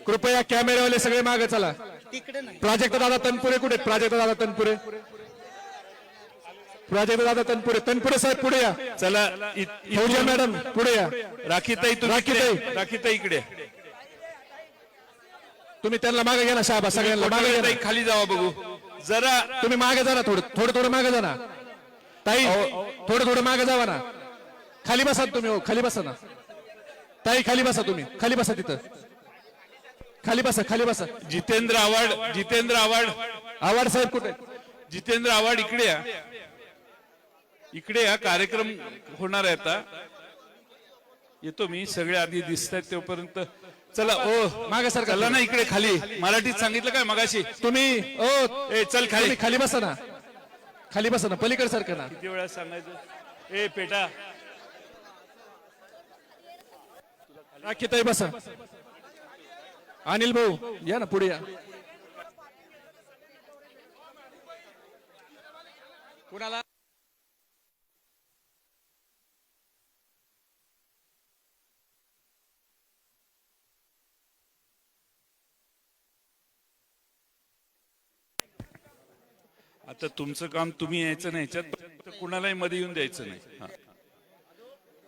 कृपया कॅमेरावाले सगळे मागे चला. प्राजक्त दादा तनपुरे कुठे? प्राजक्त दादा तनपुरे, प्राजक्त दादा तनपुरे, तनपुरे साहेब पुढे या. चला. फौजिया मॅडम पुढे या. राखीताई राखीताई. राखीताई इकडे. तुम्ही त्यांना मागे घ्या ना. शाबा सगळ्यांना मागे घ्या ना. खाली जावा बघू जरा. तुम्ही मागे जा ना. थोडं मागे जा ना. ताई थोडं मागे जावा ना. खाली बसा तुम्ही. हो खाली बसा ना. ताई खाली बसा. तुम्ही खाली बसा. तिथं खाली बसा. खाली बसा. जितेंद्र आव्हाड आव्हाड साहेब कुठे? जितेंद्र आव्हाड इकडे या. इकडे या. कार्यक्रम होणार आहे आता. येतो मी. सगळे आधी दिसत आहेत तोपर्यंत चला. ओ मागे सर चला ना इकडे खाली. मराठीत सांगितलं काय मगाशी? तुम्ही ए चल खाली. खाली बसा ना. खाली बसा ना. पलीकडे सारखं ना. किती वेळा सांगायचं? ए पेटा राखीताई बसा. अनिल भाऊ या ना पुढे या. कुणाला आता तुमचं काम तुम्ही यायचं नाही ह्याच्यात. कुणालाही मध्ये येऊन द्यायचं नाही. हा.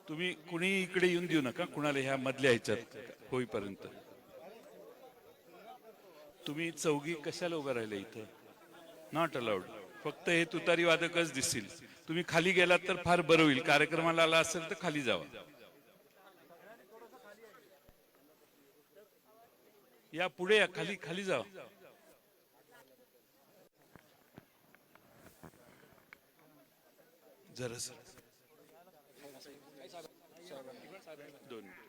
तुम्ही कुणी इकडे येऊन देऊ नका कुणाला ह्या मधल्या ह्याच्यात होईपर्यंत. तुम्ही चौघी कशाला उभं राहिले इथं? Not allowed. फक्त हे तुतारी वादकच दिसतील. तुम्ही खाली गेलात तर फार बरं होईल. कार्यक्रमाला आला असेल तर खाली जावा. या पुढे या. खाली खाली जावा. जरा सर 2 मिनिट.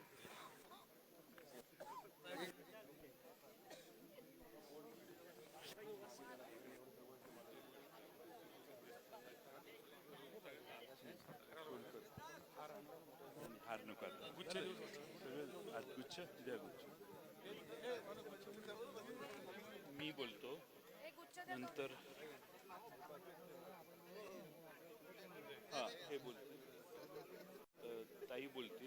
हार नको आता. गुच्छ द्या. गुच्छ मी बोलतो नंतर. हा हे बोलते. ताई बोलते.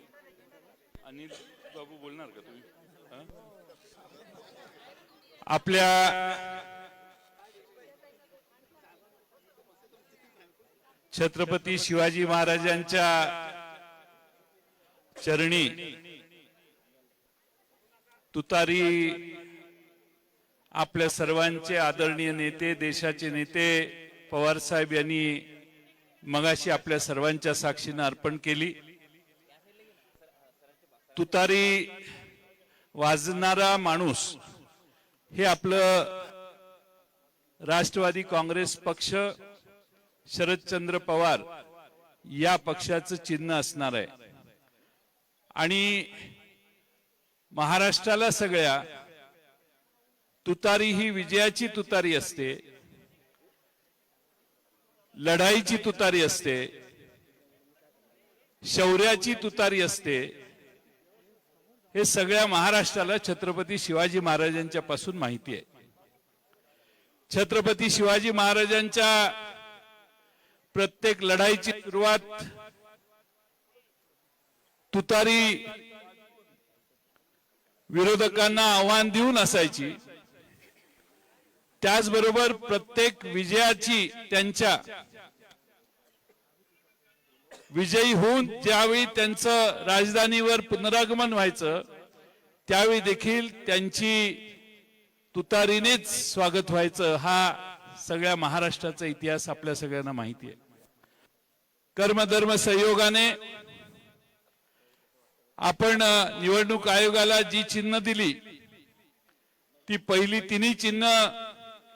अनिल बाबू बोलणार का तुम्ही? आपल्या छत्रपती शिवाजी महाराजांच्या चरणी तुतारी आपल्या सर्वांचे आदरणीय नेते, देशाचे नेते पवार साहेब यांनी मगाशी आपल्या सर्वांच्या साक्षीने अर्पण केली. तुतारी वाजणारा माणूस हे आपलं राष्ट्रवादी काँग्रेस पक्ष, शरदचंद्र पवार या पक्षाचं चिन्ह असणार आहे. आणि महाराष्ट्राला सगळ्या तुतारी ही विजयाची तुतारी असते, लढाईची तुतारी असते, शौर्याची तुतारी असते. हे सगळ्या महाराष्ट्राला छत्रपती शिवाजी महाराजांच्या पासून माहिती आहे. छत्रपती शिवाजी महाराजांच्या प्रत्येक लढाईची सुरुवात तुतारी विरोधकांना आव्हान देऊन असायची. त्याचबरोबर प्रत्येक विजयाची त्यांच्या विजयी होऊन ज्यावेळी त्यांचं राजधानीवर पुनरागमन व्हायचं त्यावेळी देखील त्यांची तुतारीनेच स्वागत व्हायचं. हा सगळ्या महाराष्ट्राचा इतिहास आपल्या सगळ्यांना माहिती आहे. कर्मधर्म संयोगाने आपण निवडणूक आयोगाला जी चिन्ह दिली ती पहिली तिन्ही चिन्ह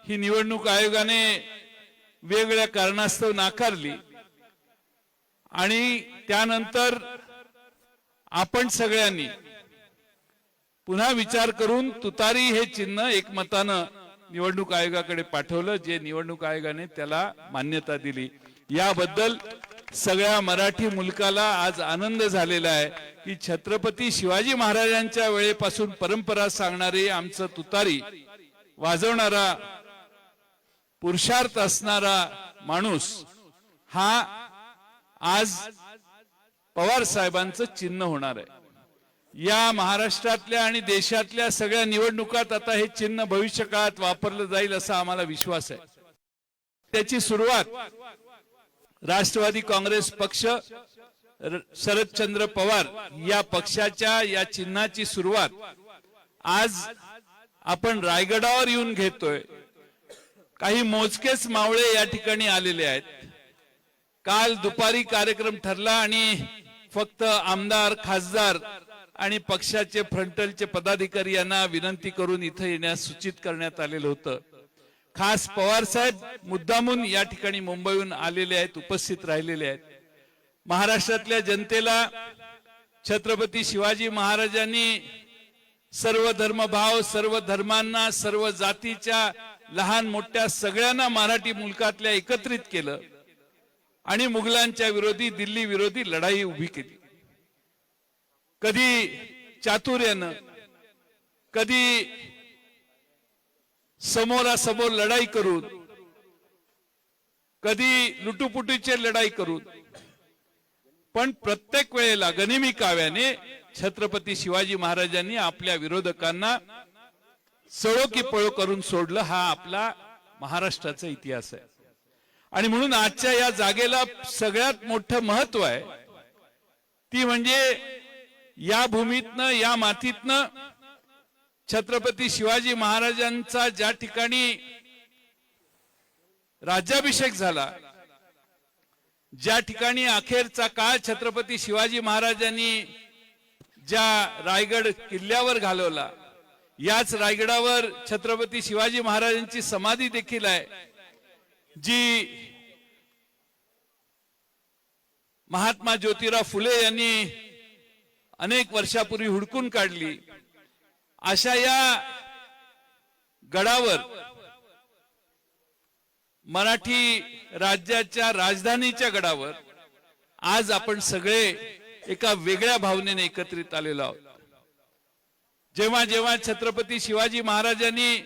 ही निवडणूक आयोगाने वेगवेगळ्या कारणास्तव नाकारली. आणि त्यानंतर आपण सगळ्यांनी पुन्हा विचार करून तुतारी हे चिन्ह एकमतानं निवडणूक आयोगाकडे पाठवलं, जे निवडणूक आयोगाने त्याला मान्यता दिली. याबद्दल सगळ्या मराठी मुलकाला आज आनंद झालेला आहे की छत्रपती शिवाजी महाराजांच्या वेळेपासून परंपरा सांगणारे आमचं तुतारी वाजवणारा पुरुषार्थ असणारा माणूस हा आज पवार साहेबांचं चिन्ह होणार आहे. या महाराष्ट्रातल्या आणि देशातल्या सगळ्या निवडणुकात आता हे चिन्ह भविष्यकाळात वापरलं जाईल असा आम्हाला विश्वास आहे. त्याची सुरुवात राष्ट्रवादी काँग्रेस पक्ष, शरदचंद्र पवार या पक्षाच्या या चिन्हाची सुरुवात आज आपण रायगडावर येऊन घेतोय. काही मोजकेच मावळे या ठिकाणी आलेले आहेत. काल दुपारी कार्यक्रम ठरला आणि फक्त आमदार, खासदार आणि पक्षाचे फ्रंटलचे पदाधिकारी यांना विनंती करून इथे येण्यास सूचित करण्यात आलेलं होतं. खास पवार साहेब मुद्दामून या ठिकाणी मुंबईहून आलेले आहेत, उपस्थित राहिलेले आहेत. महाराष्ट्रातल्या जनतेला छत्रपती शिवाजी महाराजांनी सर्व धर्मभाव, सर्व धर्मांना, सर्व जातीच्या लहान मोठ्या सगळ्यांना मराठी मुलकातल्या एकत्रित केलं आणि मुघलांच्या विरोधी, दिल्ली विरोधी लढाई उभी केली. कधी चातुर्यानं, कधी समोरासमोर लढाई करून, कधी लुटुपुटीची लढाई करून, पण प्रत्येक वेळेला गनिमी काव्याने छत्रपती शिवाजी महाराजांनी आपल्या विरोधकांना सळो की पळो करून सोडलं. हा आपला महाराष्ट्राचा इतिहास आहे. आणि म्हणून आजच्या या जागेला सगळ्यात मोठं महत्व आहे ती म्हणजे या भूमीतनं, या मातीतनं छत्रपती शिवाजी महाराजांचा ज्या ठिकाणी राज्याभिषेक झाला, ज्या ठिकाणी अखेरचा काळ छत्रपती शिवाजी महाराजांनी ज्या रायगड किल्ल्यावर घालवला, याच रायगडावर छत्रपती शिवाजी महाराजांची समाधी देखील आहे, जी महात्मा ज्योतिराव फुले यांनी अनेक वर्षापूर्वी हुडकून काढली. अशा या गडावर, मराठी राज्याच्या राजधानीच्या गडावर आज आपण सगळे एका वेगळ्या भावनेने एकत्रित आलेलो आहोत. जेव्हा जेव्हा छत्रपती शिवाजी महाराजांनी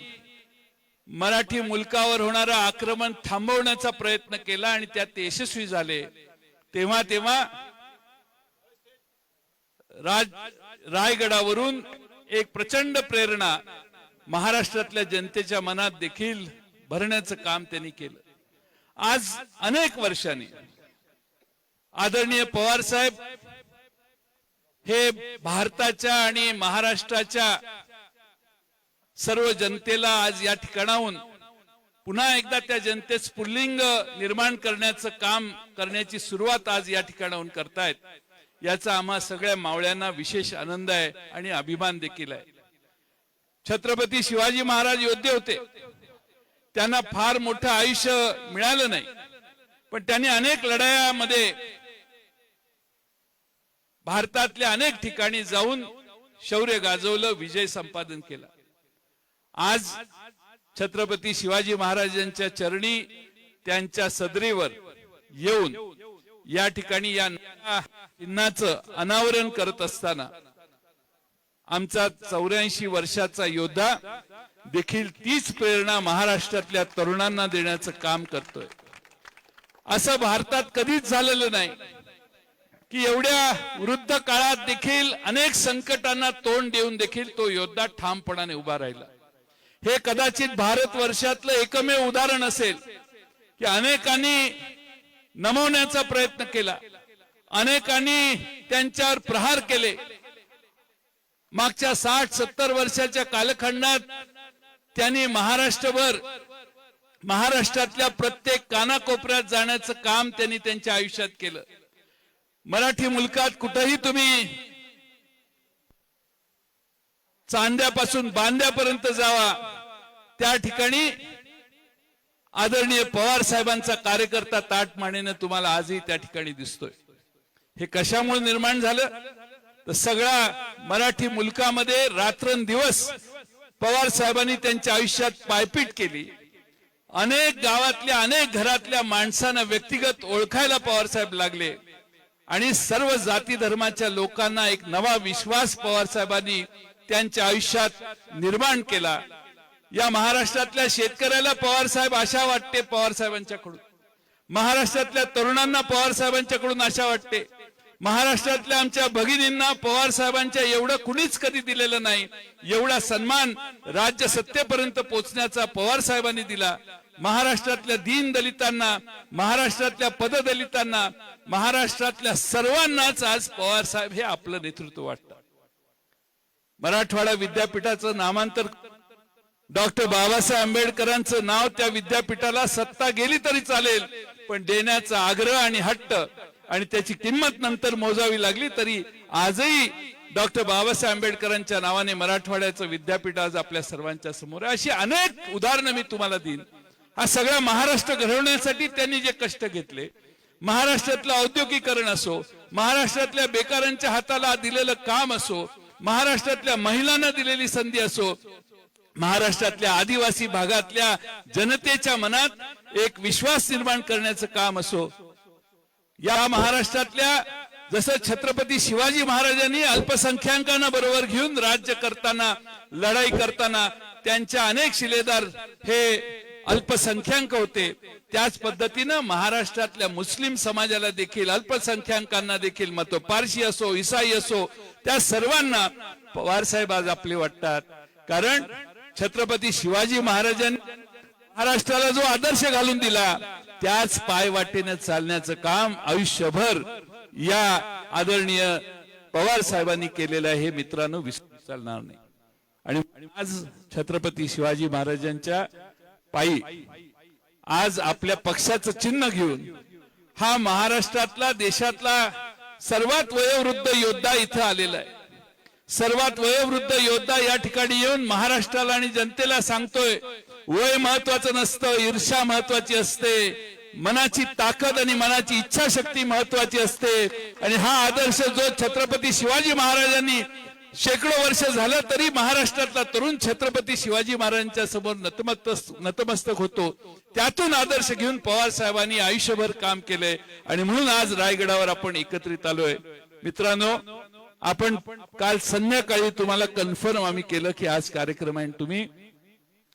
मराठी मुलकावर होणारा आक्रमण थांबवण्याचा प्रयत्न केला आणि त्यात ते यशस्वी झाले, तेव्हा तेव्हा रायगडावरून एक प्रचंड प्रेरणा महाराष्ट्रातल्या जनतेच्या मनात देखील भरण्याचं काम त्यांनी केलं. आज अनेक वर्षांनी आदरणीय पवार साहेब हे भारताच्या आणि महाराष्ट्राच्या सर्व जनतेला आज या ठिकाणाहून पुन्हा एकदा त्या जनतेत पुल्लिंग निर्माण करण्याचं काम करण्याची सुरुवात आज या ठिकाणाहून करतायत. याचा आम्हा सगळ्या मावळ्यांना विशेष आनंद आहे आणि अभिमान देखील आहे. छत्रपती शिवाजी महाराज योद्धे होते, त्यांना फार मोठं आयुष्य मिळालं नाही, पण त्यांनी अनेक लढायांमध्ये भारतातल्या अनेक ठिकाणी जाऊन शौर्य गाजवलं, विजय संपादन केला. आज छत्रपती शिवाजी महाराजांच्या चरणी त्यांच्या सदरीवर येऊन या ठिकाणी या चिन्हाचं अनावरण करत असताना आमचा 84 वर्षाचा योद्धा देखील तीच प्रेरणा महाराष्ट्रातल्या तरुणांना देण्याचं काम करतोय. असं भारतात कधीच झालेलं नाही की एवढ्या वृद्ध काळात देखील अनेक संकटांना तोंड देऊन देखील तो योद्धा ठामपणाने उभा राहिला. हे कदाचित भारतवर्षातलं एकमेव उदाहरण असेल की अनेकांनी नमवण्याचा प्रयत्न केला, अनेकांनी त्यांच्यावर प्रहार केले. मागच्या 60-70 वर्षाच्या कालखंडात त्यांनी महाराष्ट्रातल्या प्रत्येक कानाकोपऱ्यात जाण्याचं काम त्यांनी त्यांच्या आयुष्यात केलं. मराठी मुलकात कुठेही तुम्ही चांद्यापासून बांद्यापर्यंत जावा, त्या ठिकाणी आदरणीय पवार साहेबांचा कार्यकर्ता ताटमानेनं तुम्हाला आजही त्या ठिकाणी दिसतोय. हे कशामुळे निर्माण झालं तर सगळ्या मराठी मुलकामध्ये रात्रंदिवस पवार साहेबांनी त्यांच्या आयुष्यात पायपीट केली. अनेक गावातल्या अनेक घरातल्या माणसांना व्यक्तिगत ओळखायला पवार साहेब लागले आणि सर्व जाती धर्माच्या लोकांना एक नवा विश्वास पवार साहेबांनी त्यांच्या आयुष्यात निर्माण केला. या महाराष्ट्रातल्या शेतकऱ्याला पवार साहेब आशा वाटते पवार साहेबांच्याकडून, महाराष्ट्रातल्या तरुणांना पवार साहेबांच्याकडून आशा वाटते, महाराष्ट्रातल्या आमच्या भगिनींना पवार साहेबांच्या एवढं कुणीच कधी दिलेलं नाही, एवढा सन्मान राज्य सत्तेपर्यंत पोहोचण्याचा पवार साहेबांनी दिला. महाराष्ट्रातल्या दीन दलितांना, महाराष्ट्रातल्या पददलितांना, महाराष्ट्रातल्या सर्वांनाच आज पवार साहेब हे आपलं नेतृत्व वाटतं. मराठवाडा विद्यापीठाचं नामांतर डॉक्टर बाबासाहेब आंबेडकरांचं नाव त्या विद्यापीठाला सत्ता गेली तरी चालेल, पण देण्याचा आग्रह आणि हट्ट आणि त्याची किंमत नंतर मोजावी लागली तरी आजही डॉक्टर बाबासाहेब आंबेडकरांच्या नावाने मराठवाड्याचं विद्यापीठ आज आपल्या सर्वांच्या समोर आहे. अशी अनेक उदाहरणं मी तुम्हाला देईन. हा सगळा महाराष्ट्र घडवण्यासाठी त्यांनी जे कष्ट घेतले, महाराष्ट्रातलं औद्योगिकरण असो, महाराष्ट्रातल्या बेकारांच्या हाताला दिलेलं काम असो, महाराष्ट्रातल्या महिलांना दिलेली संधी असो, महाराष्ट्रातल्या आदिवासी भागातल्या जनतेच्या मनात एक विश्वास निर्माण करण्याचं काम असो, या महाराष्ट्रातल्या जसं छत्रपती शिवाजी महाराजांनी अल्पसंख्याकांना बरोबर घेऊन राज्य करताना, लढाई करताना त्यांच्या अनेक शिलेदार हे अल्पसंख्याक होते, त्याच पद्धतीनं महाराष्ट्रातल्या मुस्लिम समाजाला देखील, अल्पसंख्याकांना देखील, मग पारशी असो, ईसाई असो, त्या सर्वांना पवार साहेब आज आपले वाटतात. कारण छत्रपती शिवाजी महाराजांनी महाराष्ट्राला जो आदर्श घालून दिला त्याच पायवाटेने चालण्याचं काम आयुष्यभर या आदरणीय पवार साहेबांनी केलेलं आहे. हे मित्रांनो विसरू चालणार नाही. आणि आज छत्रपती शिवाजी महाराजांच्या पायी आज आपल्या पक्षाचं चिन्ह घेऊन हा महाराष्ट्रातला, देशातला सर्वात वयोवृद्ध योद्धा इथं आलेला आहे. सर्वात वयोवृद्ध योद्धा या ठिकाणी येऊन महाराष्ट्राला आणि जनतेला सांगतोय, वय महत्वाचं नसतं, ईर्ष्या महत्वाची असते, मनाची ताकद आणि मनाची इच्छाशक्ती महत्वाची असते. आणि हा आदर्श जो छत्रपती शिवाजी महाराजांनी शेकडो वर्ष झालं तरी महाराष्ट्रातला तरुण छत्रपती शिवाजी महाराजांच्या समोर नतमस्तक होतो, त्यातून आदर्श घेऊन पवार साहेबांनी आयुष्यभर काम केलंय. आणि म्हणून आज रायगडावर आपण एकत्रित आलोय. मित्रांनो, आपण काल संध्याकाळी तुम्हाला कन्फर्म आम्ही केलं की आज कार्यक्रम आहे, तुम्ही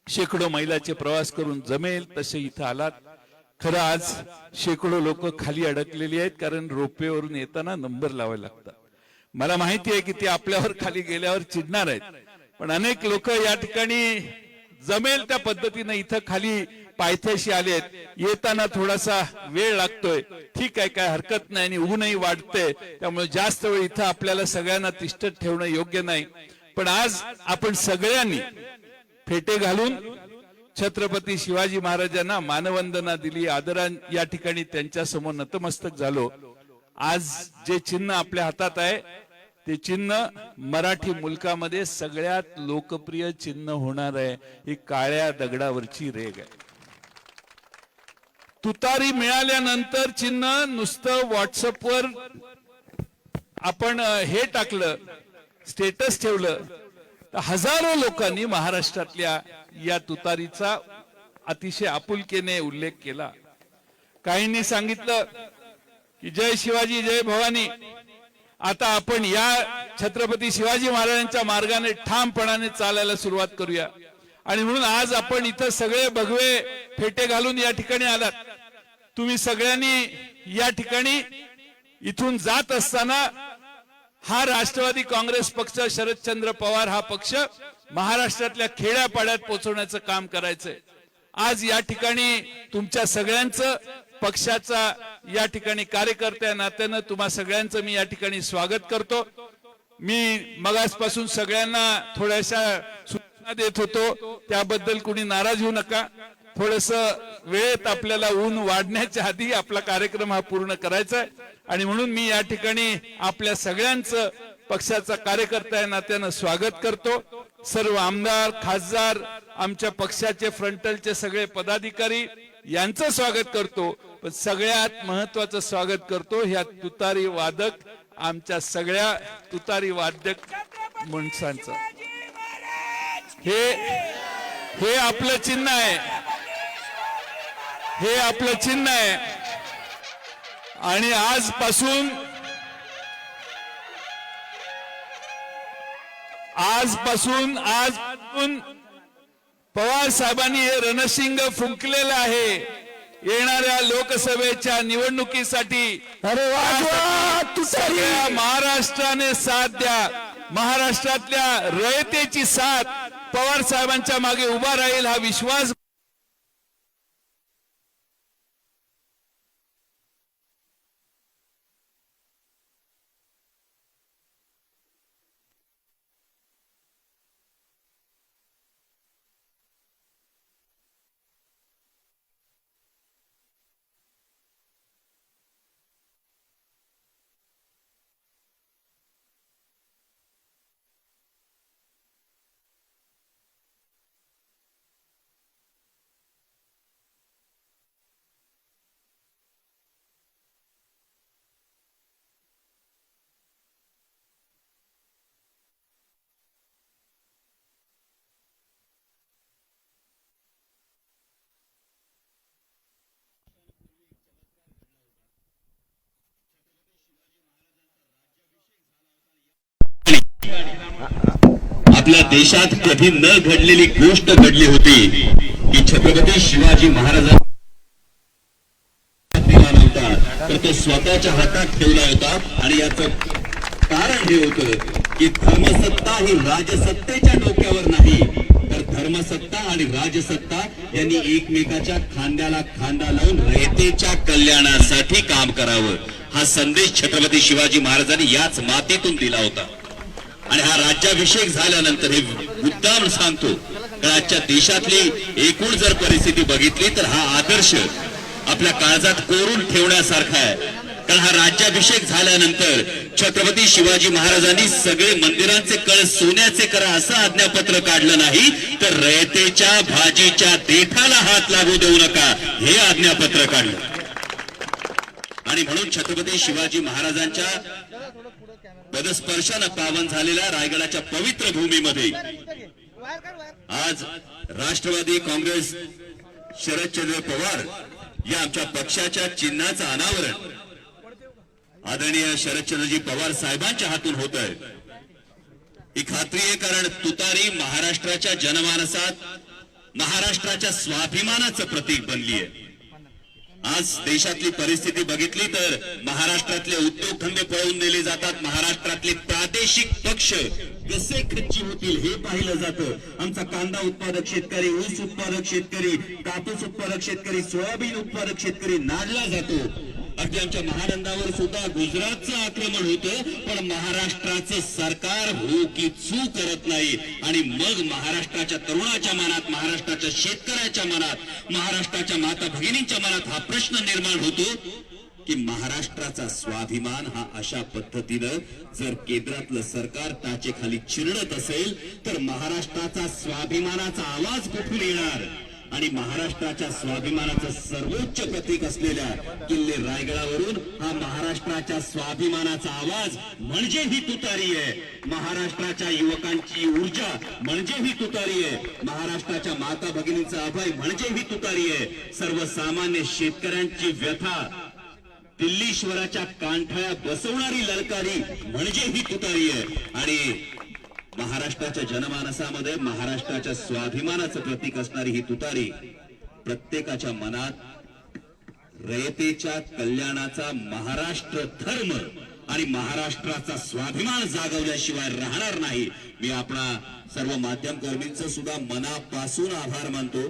शेकडो मैलाचे प्रवास करून जमेल तसे इथं आलात. खरं आज शेकडो लोक खाली अडकलेली आहेत, कारण रोपवेवरून येताना नंबर लावायला लागतात. मला माहिती आहे की ते आपल्यावर खाली गेल्यावर चिडणार आहेत, पण अनेक लोक या ठिकाणी जमेल त्या पद्धतीने इथं खाली पायथ्याशी आलेत. येताना थोडासा वेळ लागतोय, ठीक आहे, काय हरकत नाही, आणि ऊनही वाढतंय, त्यामुळे जास्त वेळ इथं आपल्याला सगळ्यांना तिष्ठत ठेवणं योग्य नाही. पण आज आपण सगळ्यांनी फेटे घालून छत्रपती शिवाजी महाराजांना मानवंदना दिली, आदरां या ठिकाणी त्यांच्या समोर नतमस्तक झालो. आज जे चिन्ह आपल्या हातात आहे ते चिन्ह मराठी मुलकामध्ये सगळ्यात लोकप्रिय चिन्ह होणार आहे. ही काळ्या दगडावरची रेघ आहे. तुतारी मिळाल्यानंतर चिन्ह नुसतं व्हॉट्सअपवर आपण हे टाकलं, स्टेटस ठेवलं, तर हजारो लोकांनी महाराष्ट्रातल्या या तुतारीचा अतिशय आपुलकीने उल्लेख केला. काहींनी सांगितलं की जय शिवाजी जय भवानी. आता आपण या छत्रपती शिवाजी महाराजांच्या मार्गाने ठामपणाने चालायला सुरुवात करूया. आणि म्हणून आज आपण इथं सगळे भगवे फेटे घालून या ठिकाणी आलात. तुम्ही सगळ्यांनी या ठिकाणी इथून जात असताना हा राष्ट्रवादी काँग्रेस पक्ष, शरदचंद्र पवार हा पक्ष महाराष्ट्रातल्या खेड्यापाड्यात पोहोचवण्याचं काम करायचंय. आज या ठिकाणी तुमच्या सगळ्यांचं, पक्षाचा या ठिकाणी कार्यकर्त्या नात्यानं तुम्हा सगळ्यांचं मी या ठिकाणी स्वागत करतो. मी मगासपासून सगळ्यांना थोड्याशा सूचना देत होतो, त्याबद्दल कुणी नाराज होऊ नका. थोडस वेळेत आपल्याला ऊन वाढण्याच्या आधी आपला कार्यक्रम हा पूर्ण करायचा आहे. आणि म्हणून मी या ठिकाणी आपल्या सगळ्यांचं पक्षाचा कार्यकर्त्या नात्यानं स्वागत करतो. सर्व आमदार, खासदार, आमच्या पक्षाचे फ्रंटलचे सगळे पदाधिकारी यांचं स्वागत करतो. पण सगळ्यात महत्वाचं स्वागत करतो ह्या तुतारी वादक, आमच्या सगळ्या तुतारी वादक माणसांचं. हे आपलं चिन्ह आहे, हे आपलं चिन्ह आहे. आणि आजपासून पवार साहेबांनी हे रणशिंग फुंकलेलं आहे. येणाऱ्या लोकसभेच्या निवडणुकीसाठी सगळ्या महाराष्ट्राने साथ द्या. महाराष्ट्रातल्या रयतेची साथ पवार साहेबांच्या मागे उभा राहील हा विश्वास आपल्या देशात कधी न घडलेली गोष्ट घडली होती की छत्रपती शिवाजी महाराजांना दिला नव्हता, तर तो स्वतःच्या हातात ठेवला होता. आणि याचं कारण हे होतं की धर्मसत्ता ही राजसत्तेच्या डोक्यावर नाही, तर धर्मसत्ता आणि राजसत्ता यांनी एकमेकाच्या खांद्याला खांदा लावून रयतेच्या कल्याणासाठी काम करावं, हा संदेश छत्रपती शिवाजी महाराजांनी याच मातीतून दिला होता. आणि हा राज्याभिषेक झाल्यानंतर हे मुद्दाम सांगतो, कारण आजच्या देशातली एकूण जर परिस्थिती बघितली तर हा आदर्श आपल्या काळजात कोरून ठेवण्यासारखा आहे. कारण हा राज्याभिषेक झाल्यानंतर छत्रपती शिवाजी महाराजांनी सगळे मंदिरांचे कळस सोन्याचे करा असं आज्ञापत्र काढलं नाही, तर रयतेच्या भाजीच्या देठाला हात लागू देऊ नका हे आज्ञापत्र काढलं. आणि म्हणून छत्रपती शिवाजी महाराजांच्या पदस्पर्शानं पावन झालेल्या रायगडाच्या पवित्र भूमीमध्ये आज राष्ट्रवादी काँग्रेस शरदचंद्र पवार या आमच्या पक्षाच्या चिन्हाचं अनावरण आदरणीय शरदचंद्रजी पवार साहेबांच्या हातून होत आहे. ही खात्री आहे, कारण तुतारी महाराष्ट्राच्या जनमानसात महाराष्ट्राच्या स्वाभिमानाचं प्रतीक बनली आहे. आज देशातली परिस्थिती बघितली तर महाराष्ट्रातले उद्योगधंदे पळवून नेले जातात, महाराष्ट्रातले प्रादेशिक पक्ष कसे खच्ची होतील हे पाहिलं जातं. आमचा कांदा उत्पादक शेतकरी, ऊस उत्पादक शेतकरी, कापूस उत्पादक शेतकरी, सोयाबीन उत्पादक शेतकरी नाडला जातो. अगदी आमच्या महानंदावर सुद्धा गुजरातचं आक्रमण होतं, पण महाराष्ट्राचं सरकार हो की चू करत नाही. आणि मग महाराष्ट्राच्या तरुणाच्या मनात, महाराष्ट्राच्या शेतकऱ्याच्या मनात, महाराष्ट्राच्या माता भगिनींच्या मनात हा प्रश्न निर्माण होतो की महाराष्ट्राचा स्वाभिमान हा अशा पद्धतीनं जर केंद्रातलं सरकार टाचेखाली चिरडत असेल तर महाराष्ट्राचा स्वाभिमानाचा आवाज कुठून येणार? आणि महाराष्ट्राच्या स्वाभिमानाचं सर्वोच्च प्रतीक असलेल्या किल्ले रायगडावरून हा महाराष्ट्राच्या स्वाभिमानाचा आवाज म्हणजे ही तुतारी आहे. महाराष्ट्राच्या युवकांची ऊर्जा म्हणजे ही तुतारी आहे. महाराष्ट्राच्या माता भगिनींचा अभय म्हणजे ही तुतारी आहे. सर्वसामान्य शेतकऱ्यांची व्यथा दिल्लीश्वराच्या कांठळ्या बसवणारी ललकारी म्हणजे ही तुतारी आहे. आणि महाराष्ट्राच्या जनमानसामध्ये महाराष्ट्राच्या स्वाभिमानाचं प्रतीक असणारी ही तुतारी प्रत्येकाच्या मनात रयतेच्या कल्याणाचा महाराष्ट्र धर्म आणि महाराष्ट्राचा स्वाभिमान जागवल्याशिवाय राहणार नाही. मी आपणा सर्व माध्यम कर्मींचं सुद्धा मनापासून आभार मानतो.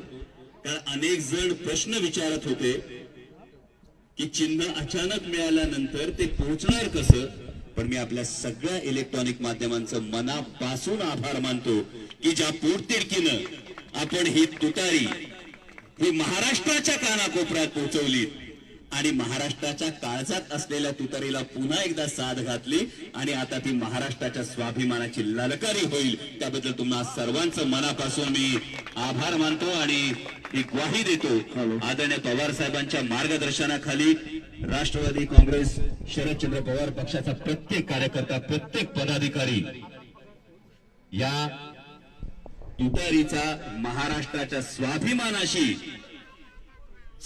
कारण अनेक जण प्रश्न विचारत होते की चिन्ह अचानक मिळाल्यानंतर ते पोहोचणार कसं. पण मी आपल्या सगळ्या इलेक्ट्रॉनिक माध्यमांचं मनापासून आभार मानतो की ज्या पोटतिडकीनं आपण ही तुतारी ही महाराष्ट्राच्या कानाकोपऱ्यात पोहोचवली आणि महाराष्ट्राच्या काळजात असलेल्या तुतारीला पुन्हा एकदा साथ घातली आणि आता ती महाराष्ट्राच्या स्वाभिमानाची ललकारी होईल. त्याबद्दल तुम्हा सर्वांचं मनापासून मी आभार मानतो आणि ही ग्वाही देतो. आदरणीय पवार साहेबांच्या मार्गदर्शनाखाली राष्ट्रवादी काँग्रेस शरदचंद्र पवार पक्षाचा प्रत्येक कार्यकर्ता प्रत्येक पदाधिकारी या तुतारीचा महाराष्ट्राच्या स्वाभिमानाशी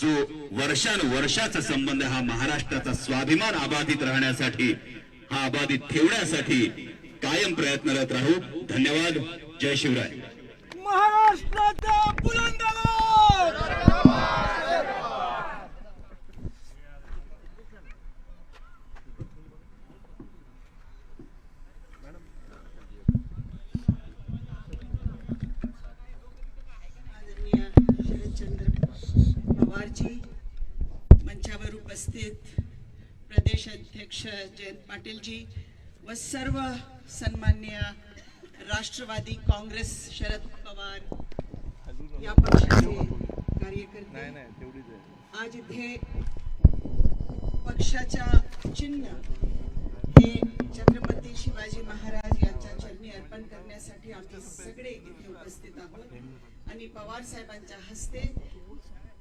जो वर्षानुवर्षाचा संबंध हा महाराष्ट्राचा स्वाभिमान अबाधित राहण्यासाठी हा अबाधित ठेवण्यासाठी कायम प्रयत्नरत राहू. धन्यवाद. जय शिवराय. महाराष्ट्राचा बुलंद आवाज. आदरणीय शरदचंद्र पवारजी, मंचावर उपस्थित प्रदेश अध्यक्ष जयंत पाटीलजी व सर्व सन्माननीय राष्ट्रवादी काँग्रेस शरद पवार या पक्षाचे कार्यकर्ते, आज इथे पक्षाच्या चिन्ह हे छत्रपती शिवाजी महाराज यांच्या चरणी अर्पण करण्यासाठी आम्ही सगळे इथे उपस्थित आहोत आणि पवार साहेबांच्या हस्ते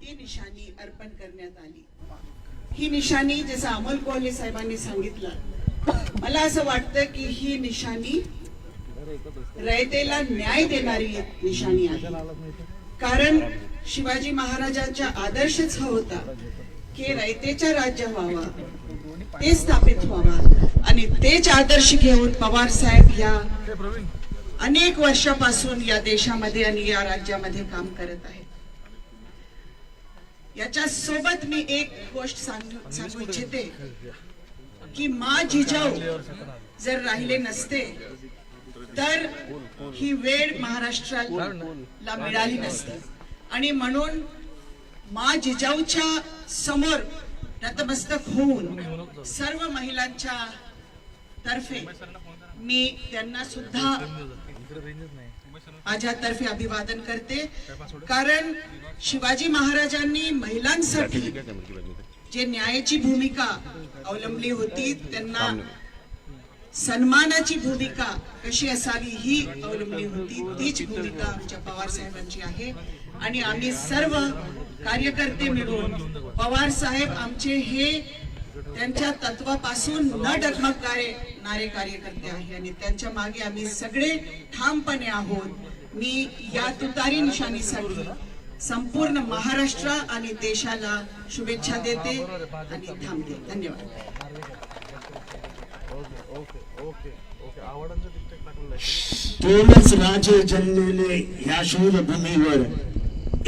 ती निशाणी अर्पण करण्यात आली. ही निशाणी जसं अमोल कोल्हे साहेबांनी सांगितलं, मला असं वाटतं की ही निशाणी रयतेला न्याय देणारी निशाणी आहे. कारण शिवाजी महाराजांचा आदर्शच हा होता की रयतेचा राज्य व्हावा, ते स्थापित व्हावा आणि तेच आदर्श घेऊन पवार साहेब या अनेक वर्षापासून या देशामध्ये आणि या राज्यामध्ये काम करत आहेत. याच्या सोबत मी एक गोष्ट सांगू इच्छिते की मा जिजाऊ जर राहिले नसते तर ही वेळ महाराष्ट्राला मिळाली नसती आणि म्हणून मा जिजाऊच्या समोर नतमस्तक होऊन सर्व महिलांच्या तर्फे मी त्यांना सुद्धा माझ्यातर्फे अभिवादन करते. कारण शिवाजी महाराजांनी महिलांसाठी जे न्यायाची भूमिका अवलंबली होती, त्यांना सन्मानाची भूमिका कशी असावी ही अवलंबली होती, तीच भूमिका आमच्या पवार साहेबांची आहे. आणि आम्ही सर्व कार्यकर्ते मिळून पवार साहेब आमचे हे त्यांच्या तत्वापासून न डगमगणारे कार्यकर्ते आहे आणि त्यांच्या मागे आम्ही सगळे ठामपणे आहोत. मी या तुतारी निशाणीसाठी संपूर्ण महाराष्ट्र आणि देशाला शुभेच्छा देते आणि थांबते. धन्यवाद. दोनच राजे जन्मलेले ह्या शूरभूमीवर,